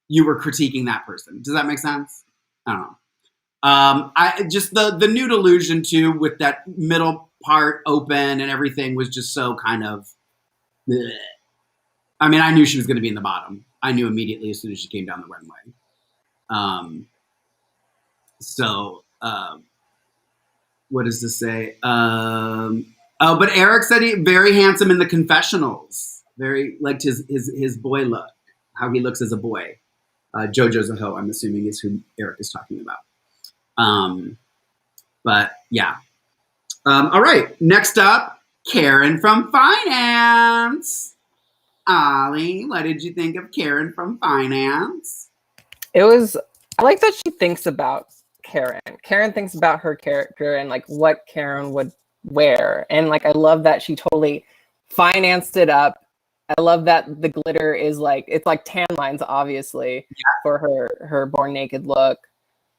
you were critiquing that person? Does that make sense? I don't know. I just the nude illusion too, with that middle part open and everything, was just so kind of bleh. I mean, I knew she was going to be in the bottom. I knew immediately as soon as she came down the runway. What does this say? But Eric said he very handsome in the confessionals. Very liked his boy look, how he looks as a boy. JoJo's a hoe, I'm assuming, is who Eric is talking about. But yeah. All right. Next up, Karen from finance. Ollie, what did you think of Karen from finance? I like that she thinks about Karen. Karen thinks about her character and like what Karen would wear. And like, I love that she totally financed it up. I love that the glitter is like, it's like tan lines, obviously, for her Born Naked look.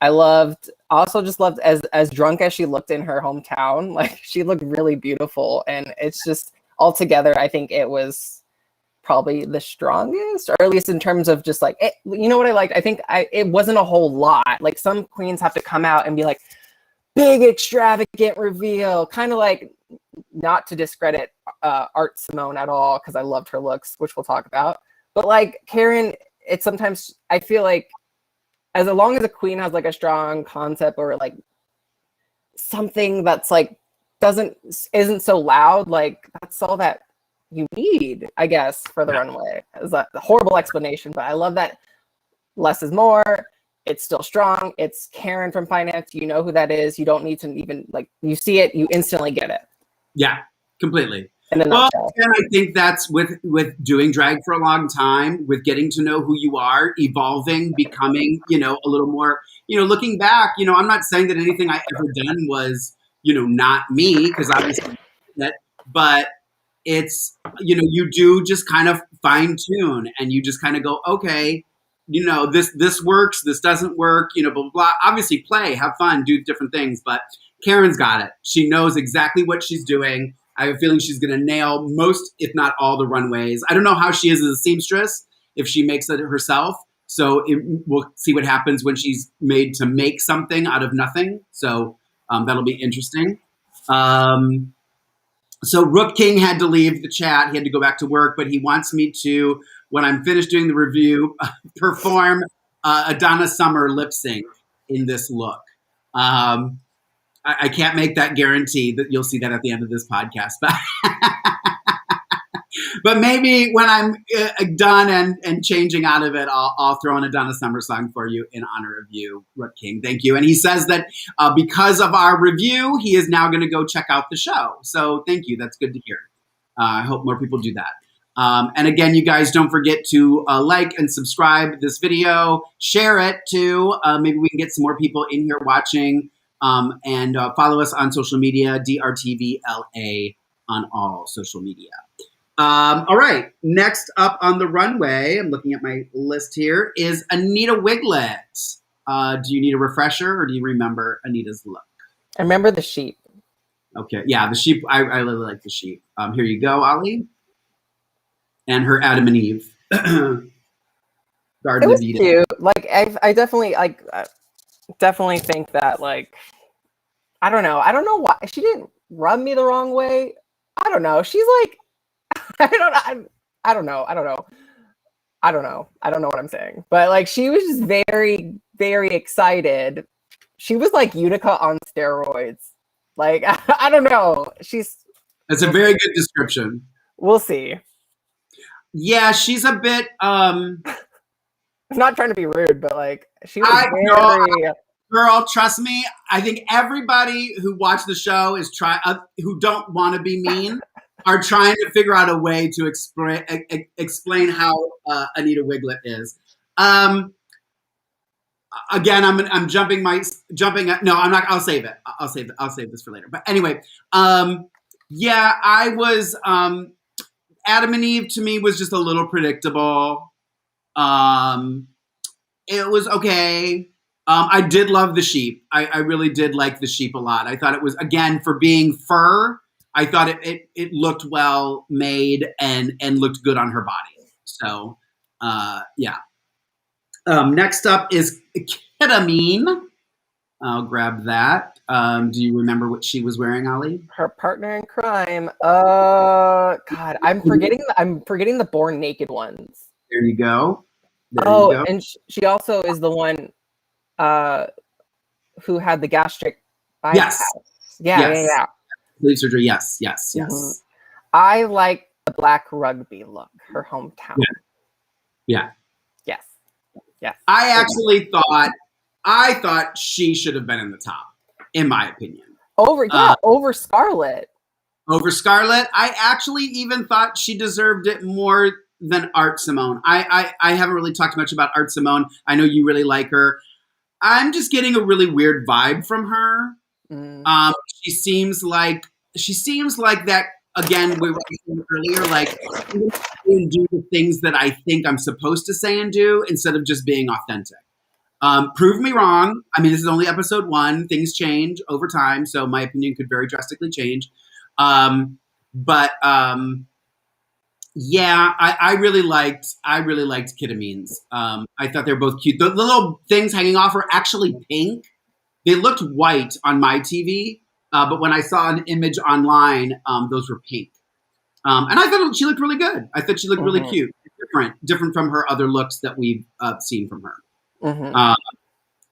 I also just loved as drunk as she looked in her hometown. Like, she looked really beautiful. And it's just altogether, I think it was probably the strongest, or at least in terms of just like, you know what I liked? I think it wasn't a whole lot. Like, some queens have to come out and be like, big extravagant reveal, kind of like, not to discredit Art Simone at all, because I loved her looks, which we'll talk about. But like Karen, it's sometimes, I feel like, as long as a queen has like a strong concept or like something that's like isn't so loud, like that's all that you need, I guess, for the runway. It's a horrible explanation, but I love that less is more. It's still strong. It's Karen from finance. You know who that is. You don't need to even, like, you see it, you instantly get it. Yeah, completely. And I think that's with doing drag for a long time, with getting to know who you are, evolving, becoming, you know, a little more, you know, looking back, you know, I'm not saying that anything I ever done was, you know, not me, because obviously that, but it's, you know, you do just kind of fine tune and you just kind of go, okay, you know, this works, this doesn't work, you know, blah, blah, blah. Obviously play, have fun, do different things, but Karen's got it. She knows exactly what she's doing. I have a feeling she's going to nail most, if not all, the runways. I don't know how she is as a seamstress, if she makes it herself. So we'll see what happens when she's made to make something out of nothing. So that'll be interesting. So Rook King had to leave the chat. He had to go back to work, but he wants me to, when I'm finished doing the review, perform a Donna Summer lip sync in this look. I can't make that guarantee that you'll see that at the end of this podcast, but maybe when I'm done and changing out of it, I'll throw in a Donna Summer song for you in honor of you, Rook King. Thank you. And he says that because of our review, he is now going to go check out the show. So thank you. That's good to hear. I hope more people do that. And again, you guys don't forget to like and subscribe this video, share it too. Maybe we can get some more people in here watching. And follow us on social media, DRTVLA on all social media. All right, next up on the runway, I'm looking at my list here, is Anita Wigl'it. Do you need a refresher, or do you remember Anita's look? I remember the sheep. Okay, yeah, the sheep. I really like the sheep. Here you go, Ollie. And her Adam and Eve. Garden It was of Eden. cute. Like I definitely think that, like, I don't know why she didn't rub me the wrong way. I don't know. She's like, I don't know what I'm saying. But like, she was just very, very excited. She was like Utica on steroids. Like, I don't know. That's a very good description. We'll see. Yeah, she's a bit I'm not trying to be rude, but like, she was Girl, trust me. I think everybody who watched the show is who don't want to be mean are trying to figure out a way to explain how Anita Wigl'it is. Again, I'm jumping. No, I'm not. I'll save it. I'll save this for later. But anyway, yeah, I was Adam and Eve to me was just a little predictable. It was okay. I did love the sheep. I really did like the sheep a lot. I thought it was, again, for being fur, I thought it looked well made and looked good on her body. So, yeah. Next up is ketamine. I'll grab that. Do you remember what she was wearing, Ollie? Her partner in crime. God, I'm forgetting the Born Naked ones. There you go. And she also is the one who had the gastric bypass. Yes. Yeah. Sleeve surgery. Yes. Mm-hmm. I like the black rugby look, her hometown. Yeah. Yes. I thought she should have been in the top, in my opinion. Over Scarlett. Over Scarlett, I actually even thought she deserved it more than Art Simone. I haven't really talked much about Art Simone. I know you really like her. I'm just getting a really weird vibe from her. She seems like that. Again, we were saying earlier, like, do the things that I think I'm supposed to say and do instead of just being authentic. Prove me wrong. I mean, this is only episode 1. Things change over time, so my opinion could very drastically change. But yeah, I really liked Kitamine's. I thought they were both cute. The little things hanging off were actually pink. They looked white on my TV, but when I saw an image online, those were pink. And I thought she looked really good. I thought she looked really cute, different from her other looks that we've seen from her.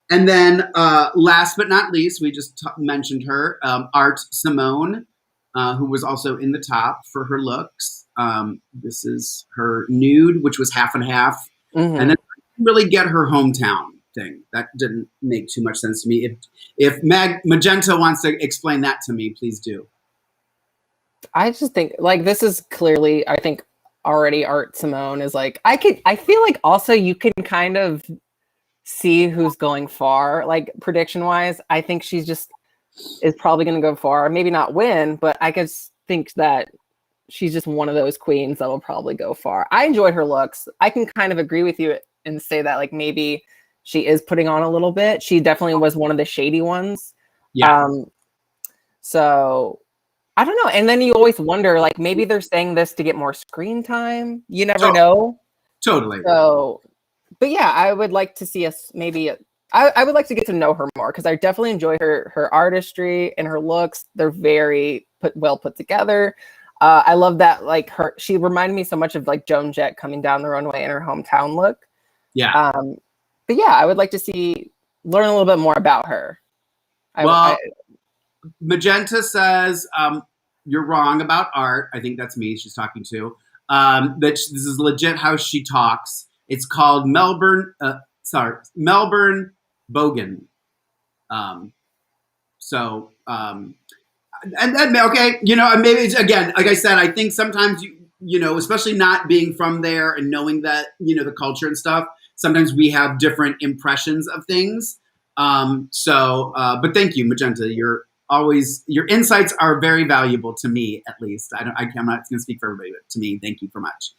And then last but not least, we just mentioned her, Art Simone, who was also in the top for her looks. This is her nude, which was half and half. And then really get her hometown thing. That didn't make too much sense to me. If Magenta wants to explain that to me, please do. I just think, like, this is clearly, I think already Art Simone is like, I feel like also you can kind of see who's going far, like prediction wise. I think she's just is probably going to go far, maybe not win, but I just think that she's just one of those queens that will probably go far. I enjoyed her looks. I can kind of agree with you and say that, like, maybe she is putting on a little bit. She definitely was one of the shady ones. Yeah. So I don't know. And then you always wonder, like, maybe they're saying this to get more screen time. You never know. Totally. So, but yeah, I would like to see us maybe. I would like to get to know her more because I definitely enjoy her artistry and her looks. They're very well put together. I love that, like, she reminded me so much of like Joan Jett coming down the runway in her hometown look. Yeah. But yeah, I would like to learn a little bit more about her. Magenta says you're wrong about Art. I think that's me. She's talking to that. This is legit how she talks. It's called Melbourne Bogan. And then, okay, maybe it's, again, like I said, I think sometimes especially not being from there and knowing that the culture and stuff, sometimes we have different impressions of things. But thank you, Magenta. Your insights are very valuable to me, at least. I'm not going to speak for everybody, but to me, thank you very much.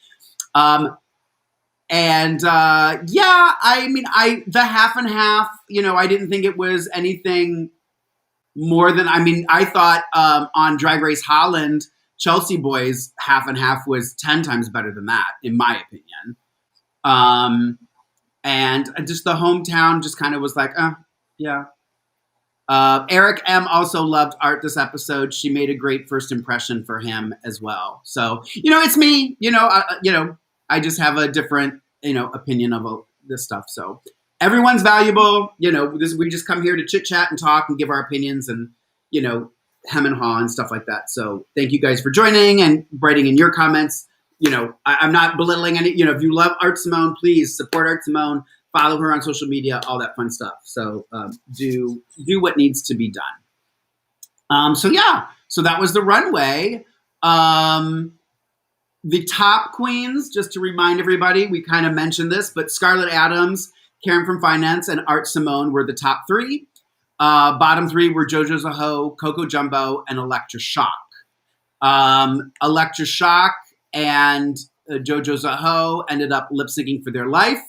The half and half, I didn't think it was anything more than, I thought on Drag Race Holland, Chelsea Boys half and half was 10 times better than that, in my opinion. And just the hometown just kind of was like, yeah. Eric M. also loved Art this episode. She made a great first impression for him as well. So, it's me, I just have a different, opinion of this stuff. So everyone's valuable. We just come here to chit chat and talk and give our opinions and, hem and haw and stuff like that. So thank you guys for joining and writing in your comments. I'm not belittling any, if you love Art Simone, please support Art Simone, follow her on social media, all that fun stuff. So do what needs to be done. So that was the runway. The top queens, just to remind everybody, we kind of mentioned this, but Scarlett Adams, Karen from Finance, and Art Simone were the top three. Bottom three were JoJo Zaho, Coco Jumbo, and Electra Shock. Electra Shock and JoJo Zaho ended up lip syncing for their life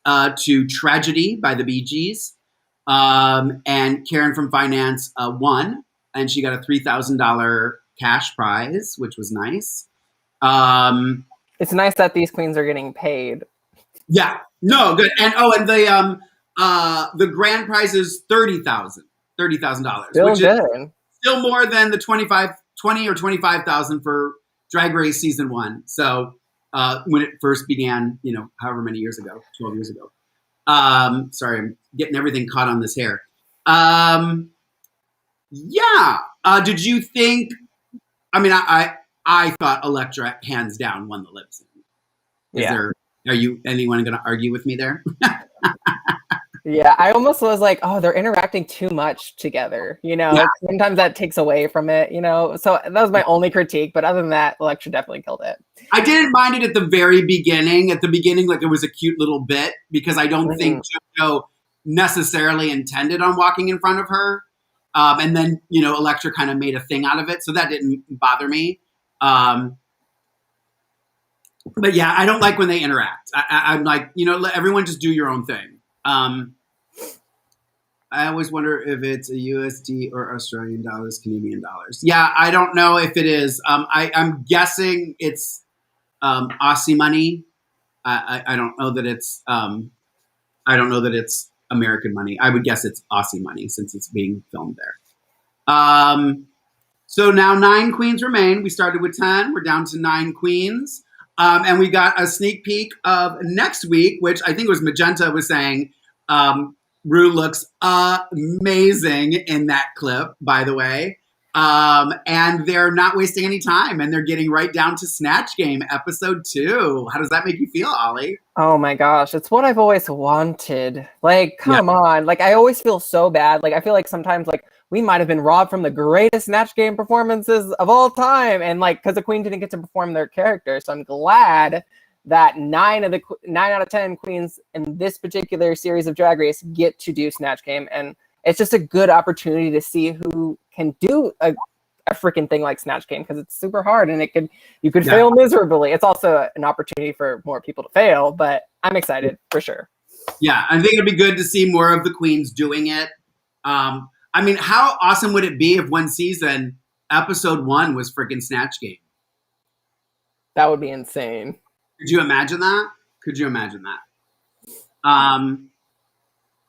to Tragedy by the Bee Gees. And Karen from Finance won, and she got a $3,000 cash prize, which was nice. It's nice that these queens are getting paid. Yeah, no, good. And the grand prize is $30,000, which good. Is still more than the 20 or 25,000 for Drag Race season 1. So when it first began, however many years ago, 12 years ago. Sorry, I'm getting everything caught on this hair. Did you think? I thought Electra hands down won the lip sync. Are anyone going to argue with me there? Yeah, I almost was like, oh, they're interacting too much together. Sometimes that takes away from it, So that was my only critique. But other than that, Electra definitely killed it. I didn't mind it at the very beginning. At the beginning, like it was a cute little bit because I don't think JoJo necessarily intended on walking in front of her. And then, Electra kind of made a thing out of it. So that didn't bother me. But yeah, I don't like when they interact. I'm like, let everyone just do your own thing. I always wonder if it's a USD or Australian dollars, Canadian dollars. Yeah, I don't know if it is. I'm guessing it's Aussie money. I don't know that it's. I don't know that it's American money. I would guess it's Aussie money since it's being filmed there. So now 9 queens remain. We started with 10. We're down to 9 queens. And we got a sneak peek of next week, which I think it was Magenta was saying, Ru looks amazing in that clip, by the way. And they're not wasting any time, and they're getting right down to Snatch Game episode 2. How does that make you feel, Ollie? Oh my gosh, it's what I've always wanted. Like, come on. Like, I always feel so bad. Like, I feel like sometimes, like, we might have been robbed from the greatest Snatch Game performances of all time. And like, because the queen didn't get to perform their character. So I'm glad that 9 out of 10 queens in this particular series of Drag Race get to do Snatch Game. And it's just a good opportunity to see who can do a freaking thing like Snatch Game, because it's super hard and you could fail miserably. It's also an opportunity for more people to fail, but I'm excited for sure. Yeah, I think it'd be good to see more of the queens doing it. How awesome would it be if one season, episode 1 was freaking Snatch Game? That would be insane. Could you imagine that?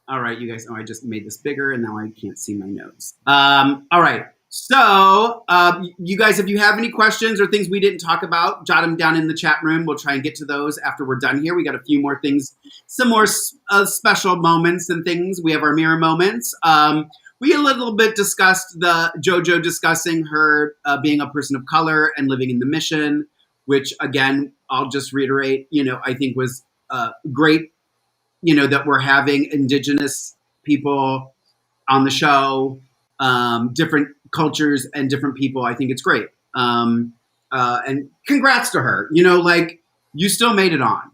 All right, you guys. Oh, I just made this bigger and now I can't see my notes. All right. So, you guys, if you have any questions or things we didn't talk about, jot them down in the chat room. We'll try and get to those after we're done here. We got a few more things, some more special moments and things. We have our mirror moments. We a little bit discussed the JoJo discussing her being a person of color and living in the Mission, which, again, I'll just reiterate, I think was great, that we're having Indigenous people on the show, different cultures and different people. I think it's great. And congrats to her. You still made it on.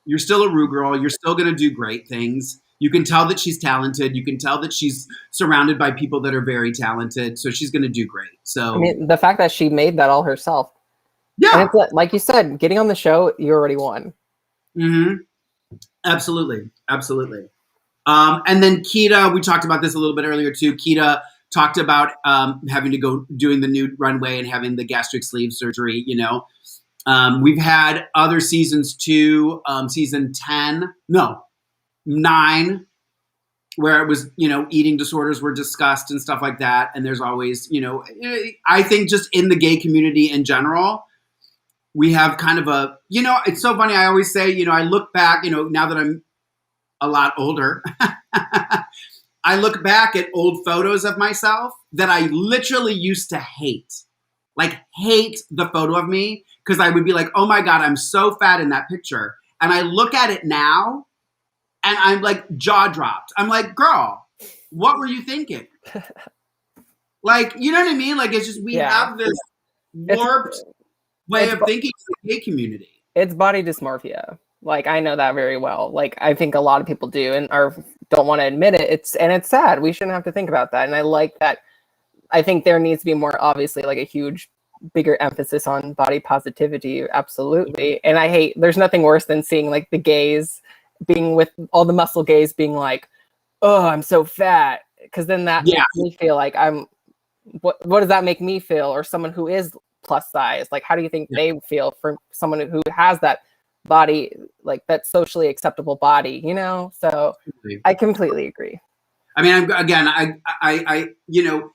You're still a Ru girl. You're still going to do great things. You can tell that she's talented. You can tell that she's surrounded by people that are very talented. So she's going to do great. So I mean, the fact that she made that all herself. Yeah. And it's like you said, getting on the show, you already won. Mm-hmm. Absolutely. Absolutely. And then Keita, we talked about this a little bit earlier too. Keita talked about having to go doing the new runway and having the gastric sleeve surgery, you know. We've had other seasons too, season 9, where it was, you know, eating disorders were discussed and stuff like that. And there's always, you know, I think just in the gay community in general, we have kind of a, you know, it's so funny. I always say, you know, I look back, you know, now that I'm a lot older, I look back at old photos of myself that I literally used to hate the photo of me. Cause I would be like, oh my God, I'm so fat in that picture. And I look at it now and I'm like jaw dropped. I'm like, girl, what were you thinking? Like, you know what I mean? Like, it's just, we have this warped way of thinking in the gay community. It's body dysmorphia. Like, I know that very well. Like, I think a lot of people do and don't want to admit it. It's sad. We shouldn't have to think about that. And I like that. I think there needs to be more, obviously, like a bigger emphasis on body positivity. Absolutely. And there's nothing worse than seeing like the gays being with all the muscle gays being like, oh, I'm so fat. Cause then that makes me feel like what does that make me feel? Or someone who is plus size? Like, how do you think they feel for someone who has that body, like that socially acceptable body, you know? So I completely agree. I mean, I you know,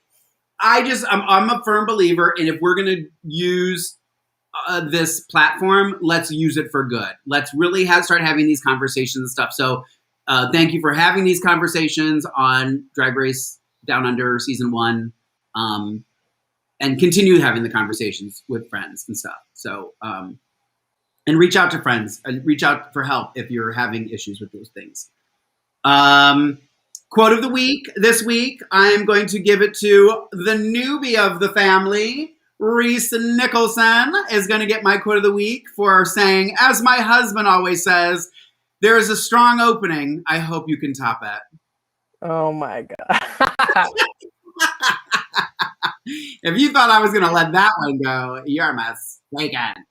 I'm a firm believer in if we're going to use this platform, let's use it for good. Let's really start having these conversations and stuff. So thank you for having these conversations on Drag Race Down Under season 1, and continue having the conversations with friends and stuff. So, and reach out to friends and reach out for help if you're having issues with those things. Quote of the week this week, I'm going to give it to the newbie of the family. Rhys Nicholson is going to get my quote of the week for saying, as my husband always says, there is a strong opening. I hope you can top it. Oh my God. If you thought I was going to let that one go, you're mistaken.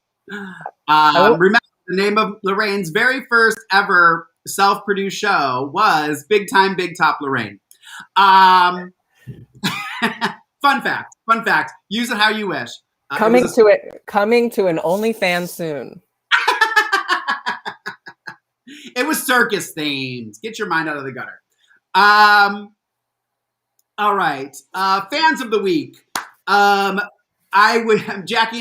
Remember, the name of Lorraine's very first ever self-produced show was Big Time Big Top Lorayne. Fun fact. Use it how you wish. Coming to an OnlyFans soon. It was circus themed. Get your mind out of the gutter. All right. Fans of the week. Jackie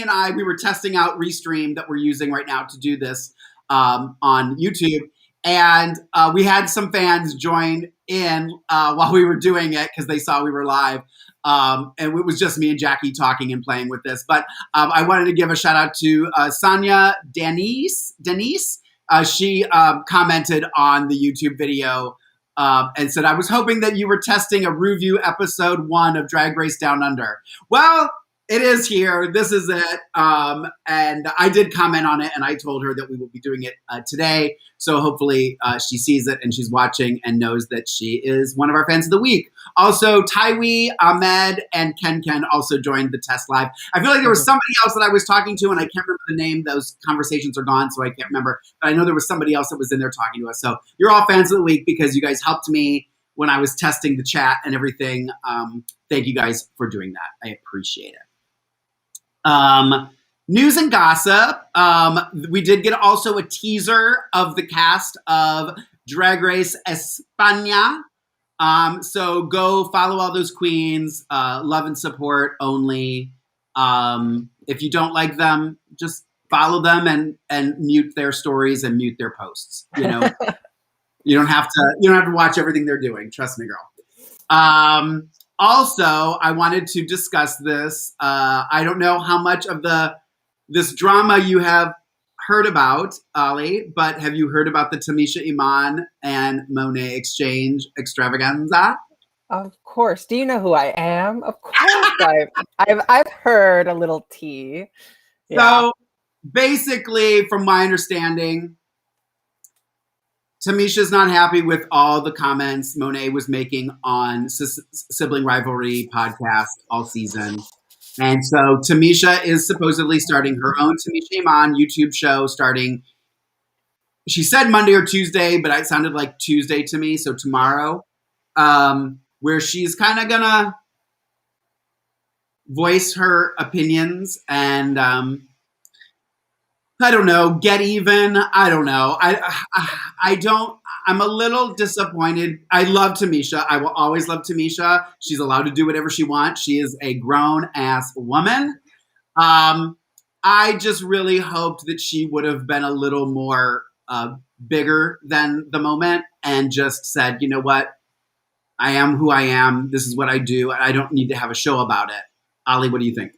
and I, we were testing out Restream that we're using right now to do this on YouTube. And we had some fans join in while we were doing it because they saw we were live. And it was just me and Jackie talking and playing with this. But I wanted to give a shout out to Sonia Denise. She commented on the YouTube video and said, I was hoping that you were testing a review episode 1 of Drag Race Down Under. Well, it is here. This is it. And I did comment on it and I told her that we will be doing it today. So hopefully she sees it and she's watching and knows that she is one of our fans of the week. Also, Taiwi, Ahmed, and Ken also joined the test live. I feel like there was somebody else that I was talking to and I can't remember the name. Those conversations are gone, so I can't remember. But I know there was somebody else that was in there talking to us. So you're all fans of the week because you guys helped me when I was testing the chat and everything. Thank you guys for doing that. I appreciate it. News and gossip. We did get also a teaser of the cast of Drag Race España. So go follow all those queens. Love and support only. If you don't like them, just follow them and mute their stories and mute their posts. You know, you don't have to watch everything they're doing. Trust me, girl. Also, I wanted to discuss this. I don't know how much of this drama you have heard about, Ollie, but have you heard about the Tamisha Iman and Monet exchange extravaganza? Of course. Do you know who I am? Of course, I've heard a little tea. Yeah. So basically, from my understanding, Tamisha's not happy with all the comments Monet was making on Sibling Rivalry podcast all season. And so Tamisha is supposedly starting her own Tamisha Iman YouTube show starting, she said Monday or Tuesday, but it sounded like Tuesday to me, so tomorrow, where she's kind of gonna voice her opinions and I don't know, get even. I don't know. I'm a little disappointed. I love Tamisha. I will always love Tamisha. She's allowed to do whatever she wants. She is a grown ass woman. I just really hoped that she would have been a little more bigger than the moment and just said, you know what? I am who I am. This is what I do. I don't need to have a show about it. Ollie, what do you think?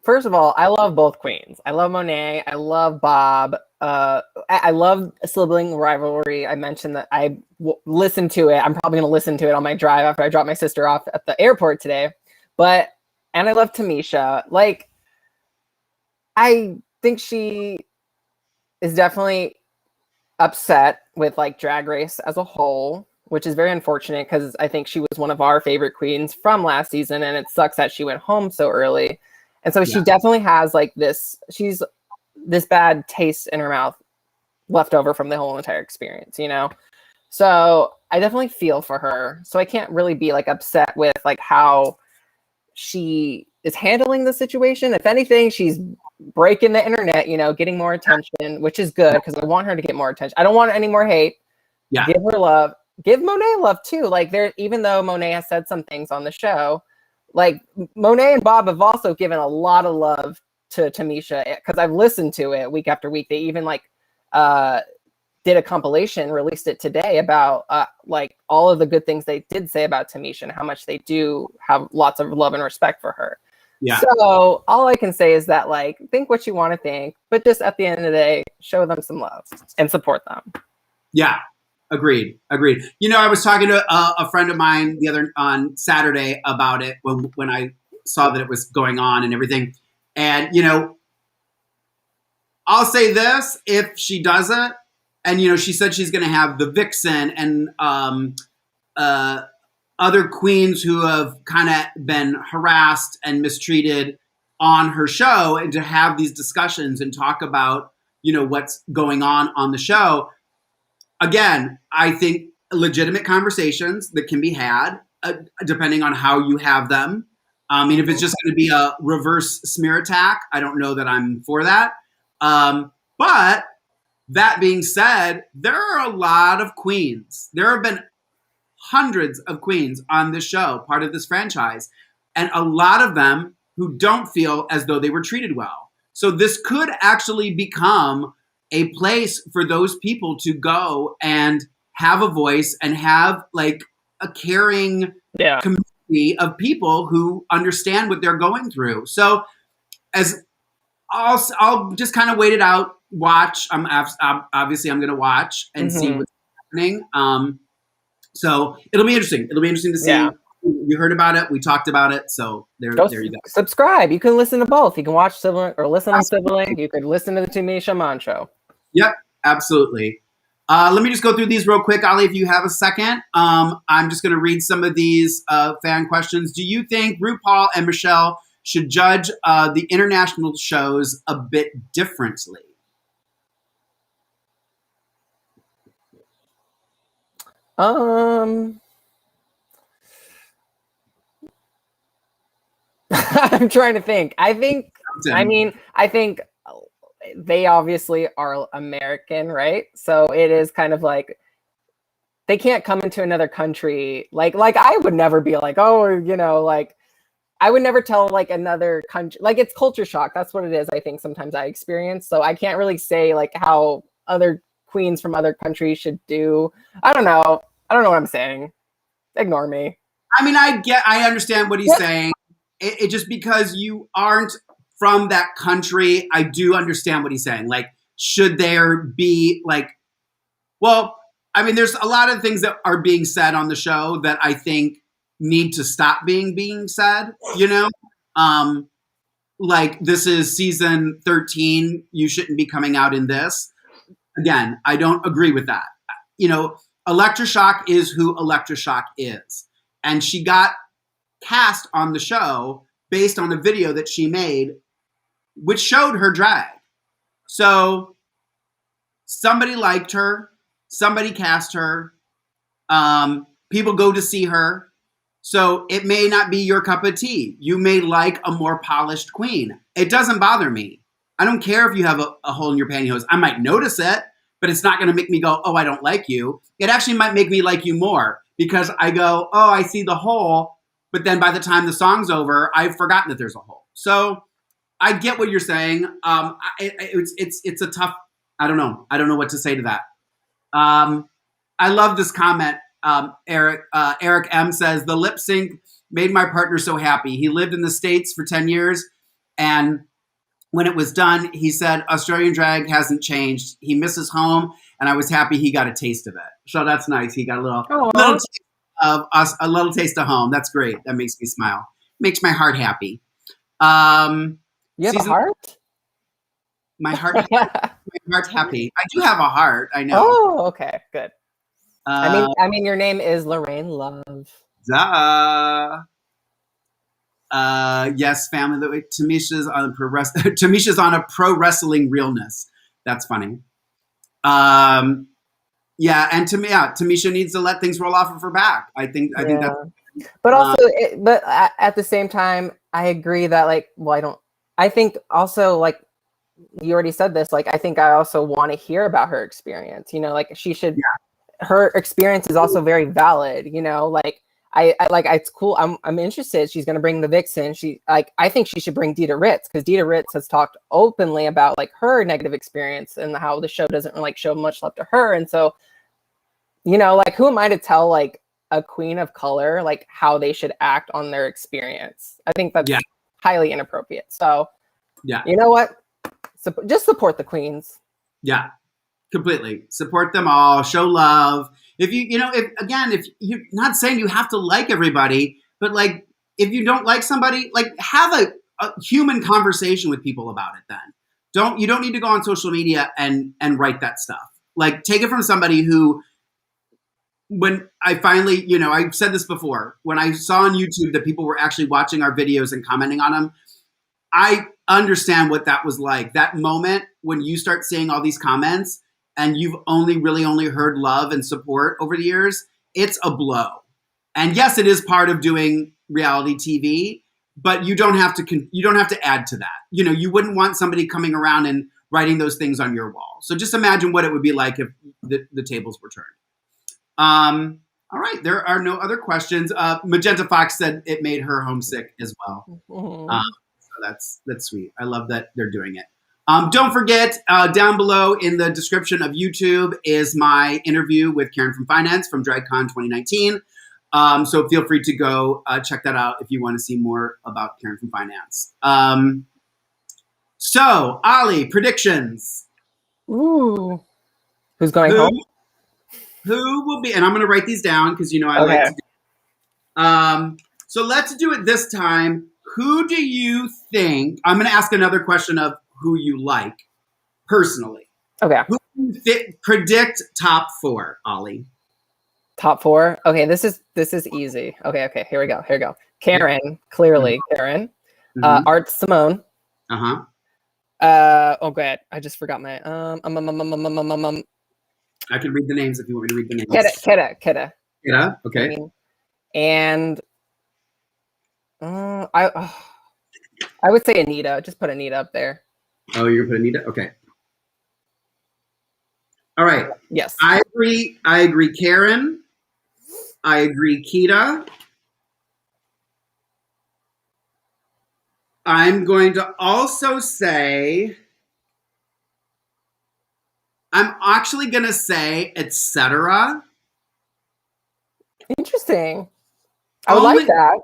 First of all, I love both queens. I love Monet. I love Bob. I love Sibling Rivalry. I mentioned that I listened to it. I'm probably going to listen to it on my drive after I drop my sister off at the airport today. And I love Tamisha. Like, I think she is definitely upset with like Drag Race as a whole, which is very unfortunate because I think she was one of our favorite queens from last season, and it sucks that she went home so early. And so she definitely has like this bad taste in her mouth left over from the whole entire experience, you know? So I definitely feel for her. So I can't really be like upset with like how she is handling the situation. If anything, she's breaking the internet, you know, getting more attention, which is good because I want her to get more attention. I don't want any more hate. Yeah. Give her love. Give Monet love too. Like even though Monet has said some things on the show, like Monet and Bob have also given a lot of love to Tamisha because I've listened to it week after week. They even like did a compilation, released it today about like all of the good things they did say about Tamisha and how much they do have lots of love and respect for her. Yeah. So all I can say is that like think what you want to think, but just at the end of the day, show them some love and support them. Yeah. Agreed. You know, I was talking to a friend of mine on Saturday about it when I saw that it was going on and everything. And, you know, I'll say this, if she does it, and, you know, she said she's going to have the Vixen and other queens who have kind of been harassed and mistreated on her show, and to have these discussions and talk about, you know, what's going on the show. Again, I think legitimate conversations that can be had, depending on how you have them. I mean, if it's just going to be a reverse smear attack, I don't know that I'm for that. But that being said, there are a lot of queens. There have been hundreds of queens on this show, part of this franchise, and a lot of them who don't feel as though they were treated well. So this could actually become a place for those people to go and have a voice and have like a caring community of people who understand what they're going through. So as I'll just kind of wait it out, watch. Obviously I'm going to watch and see what's happening. So it'll be interesting. It'll be interesting to see. Yeah. You heard about it. We talked about it. So there you go. Subscribe. You can listen to both. You can watch Sibling or listen on Sibling. You could listen to the Tamisha Iman show. Yep, absolutely. Let me just go through these real quick, Ollie, if you have a second. I'm just going to read some of these fan questions. Do you think RuPaul and Michelle should judge the international shows a bit differently? I'm trying to think. I think they obviously are American, right? So it is kind of like they can't come into another country. Like I would never be like, oh, you know, like I would never tell like another country, like it's culture shock. That's what it is. I think sometimes I experience. So I can't really say like how other queens from other countries should do. I don't know what I'm saying. Ignore me. I mean, I understand what he's saying. It just because you aren't from that country, I do understand what he's saying. Like, should there be like, well, I mean, there's a lot of things that are being said on the show that I think need to stop being said, you know? Like, this is season 13. You shouldn't be coming out in this. Again, I don't agree with that. Electroshock is who Electroshock is. And she got cast on the show based on a video that she made, which showed her drag. So somebody liked her, somebody cast her, people go to see her. So it may not be your cup of tea. You may like a more polished queen. It doesn't bother me. I don't care if you have a hole in your pantyhose. I might notice it, but it's not going to make me go, oh, I don't like you. It actually might make me like you more because I go, oh, I see the hole. But then by the time the song's over, I've forgotten that there's a hole. So I get what you're saying. It's a tough, I don't know. I don't know what to say to that. I love this comment. Eric M says, the lip sync made my partner so happy. He lived in the States for 10 years. And when it was done, he said, Australian drag hasn't changed. He misses home. And I was happy he got a taste of it. So that's nice. He got a little taste of us, a little taste of home. That's great. That makes me smile. Makes my heart happy. You have a heart? My heart, my heart's happy. I do have a heart. I know. Oh, okay, good. I mean, your name is Lorayne Love. Duh. Yes, family. Tamisha's on Tamisha's on a pro wrestling realness. That's funny. Yeah, and Tamisha needs to let things roll off of her back. I think that's. But also, but at the same time, I agree that I think also you already said this. I think I also want to hear about her experience. She should. Yeah. Her experience is also very valid. I it's cool. I'm interested. She's going to bring the vixen. I think she should bring Dita Ritz because Dita Ritz has talked openly about her negative experience and how the show doesn't show much love to her. And so, who am I to tell a queen of color how they should act on their experience? I think that's highly inappropriate. So, you know what? Just support the queens. Yeah. Completely support them all, show love. If if you're not saying you have to like everybody, but if you don't like somebody, have a human conversation with people about it. Then you don't need to go on social media and write that stuff. Take it from somebody who, when I finally, I've said this before, when I saw on YouTube that people were actually watching our videos and commenting on them, I understand what that was like. That moment when you start seeing all these comments and you've only heard love and support over the years, it's a blow. And yes, it is part of doing reality TV, but you don't have to add to that. You wouldn't want somebody coming around and writing those things on your wall. So just imagine what it would be like if the tables were turned. All right, there are no other questions. Magenta Fox said it made her homesick as well. So that's sweet. I love that they're doing it. Don't forget, down below in the description of YouTube is my interview with Karen from Finance from DragCon 2019. So feel free to go check that out if you want to see more about Karen from Finance. So, Ollie, predictions. Ooh. Who's going home? Who will be, and I'm going to write these down because I like to do. So let's do it this time. Who do you think, I'm going to ask another question of who you like personally. Okay. Who do you predict top 4, Ollie? Top 4? Okay, this is easy. Okay, here we go. Karen, clearly Karen. Art Simone. Uh-huh. Oh god, I just forgot my I can read the names if you want me to read the names. Keda. Keda, okay. And I would say Anita. Just put Anita up there. Oh, you're gonna put Anita? Okay. All right. Yes. I agree, Karen. I agree, Keda. I'm going to also say, I'm actually going to say etc. Interesting. I would like that.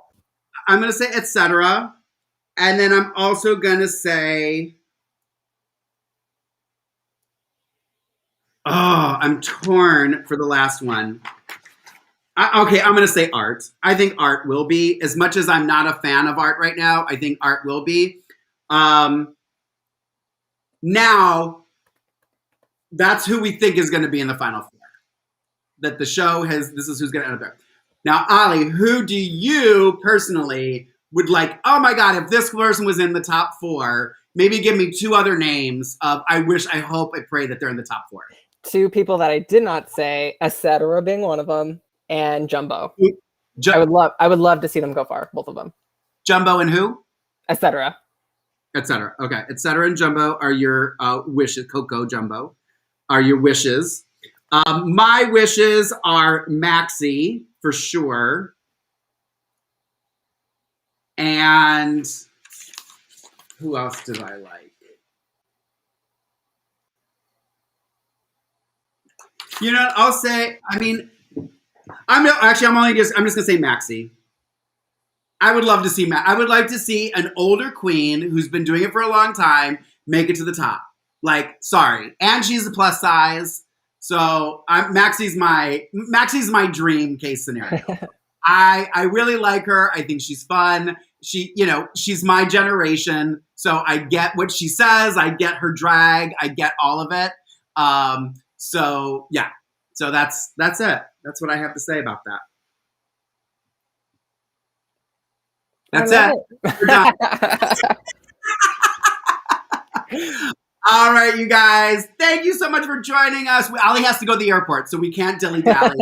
I'm going to say etc. And then I'm also going to say, I'm torn for the last one. Okay, I'm going to say Art. I think Art will be. As much as I'm not a fan of Art right now, I think Art will be. Now, that's who we think is going to be in the Final 4. that the show has. This is who's going to end up there. Now, Ollie, who do you personally would like? Oh my God, if this person was in the top 4, maybe give me 2 other names of I wish, I hope, I pray that they're in the top 4. 2 people that I did not say, etc. being one of them, and Jumbo. I would love to see them go far, both of them. Jumbo and who? Etc. Etc. Okay, Etc. and Jumbo are your wishes. Coco, Jumbo are your wishes. My wishes are Maxi for sure, and who else did I like? You know, I'll say. I mean, I'm just gonna say Maxi. I would love to see I would like to see an older queen who's been doing it for a long time make it to the top. Like, sorry, and she's a plus size, so Maxi's my dream case scenario. I really like her. I think she's fun. She's my generation, so I get what she says. I get her drag. I get all of it. So yeah, so that's it. That's what I have to say about that. That's it. We're done. All right, you guys. Thank you so much for joining us. Ollie has to go to the airport, so we can't dilly-dally.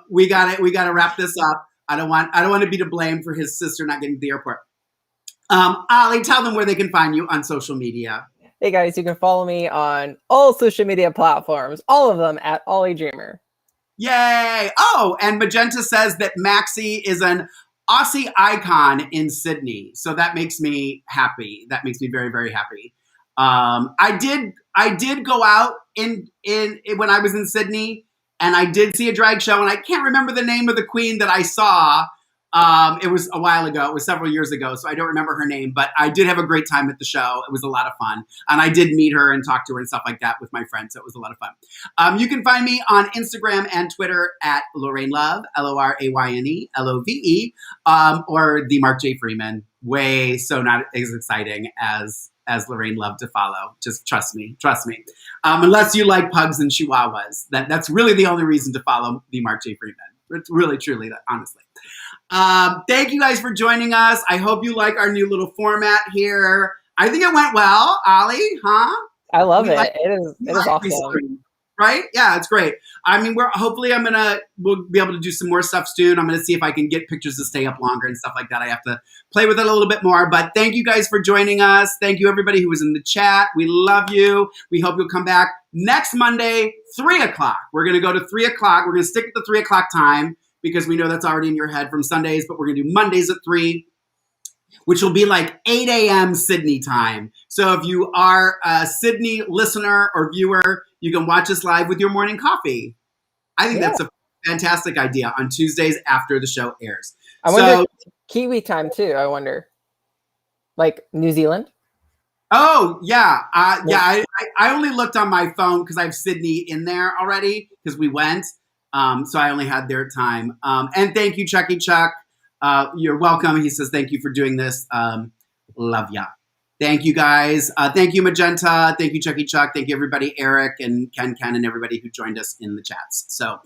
We gotta wrap this up. I don't want to be to blame for his sister not getting to the airport. Ollie, tell them where they can find you on social media. Hey guys, you can follow me on all social media platforms, all of them at Ollie Dreamer. Yay! Oh, and Magenta says that Maxi is an Aussie icon in Sydney, so that makes me happy. That makes me very, very happy. I did go out in when I was in Sydney, and I did see a drag show, and I can't remember the name of the queen that I saw. It was a while ago. It was several years ago, so I don't remember her name, but I did have a great time at the show. It was a lot of fun, and I did meet her and talk to her and stuff like that with my friends, so it was a lot of fun. You can find me on Instagram and Twitter at Lorayne Love, Lorayne Love, or the Mark J. Freeman. Way so not as exciting as Lorayne Love to follow. Just trust me. Unless you like pugs and chihuahuas, that's really the only reason to follow the Mark J. Freeman. It's really, truly, honestly. Thank you guys for joining us. I hope you like our new little format here. I think it went well, Ollie, huh? I love it. It is awesome. Right? Yeah, it's great. I mean, we'll be able to do some more stuff soon. I'm going to see if I can get pictures to stay up longer and stuff like that. I have to play with it a little bit more, but thank you guys for joining us. Thank you everybody who was in the chat. We love you. We hope you'll come back next Monday, 3:00. We're going to go to 3:00. We're going to stick with the 3:00 time because we know that's already in your head from Sundays, but we're going to do Mondays at 3, which will be like 8 a.m. Sydney time. So if you are a Sydney listener or viewer, you can watch us live with your morning coffee. I think that's a fantastic idea on Tuesdays after the show airs. I wonder Kiwi time too. I wonder, like New Zealand. Oh yeah, I only looked on my phone because I have Sydney in there already because we went. So I only had their time. And thank you, Chucky Chuck. You're welcome. He says thank you for doing this. Love ya. Thank you guys. Thank you, Magenta. Thank you, Chucky Chuck. Thank you, everybody, Eric and Ken and everybody who joined us in the chats. So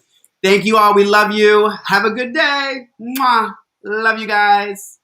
thank you all. We love you. Have a good day. Mwah. Love you guys.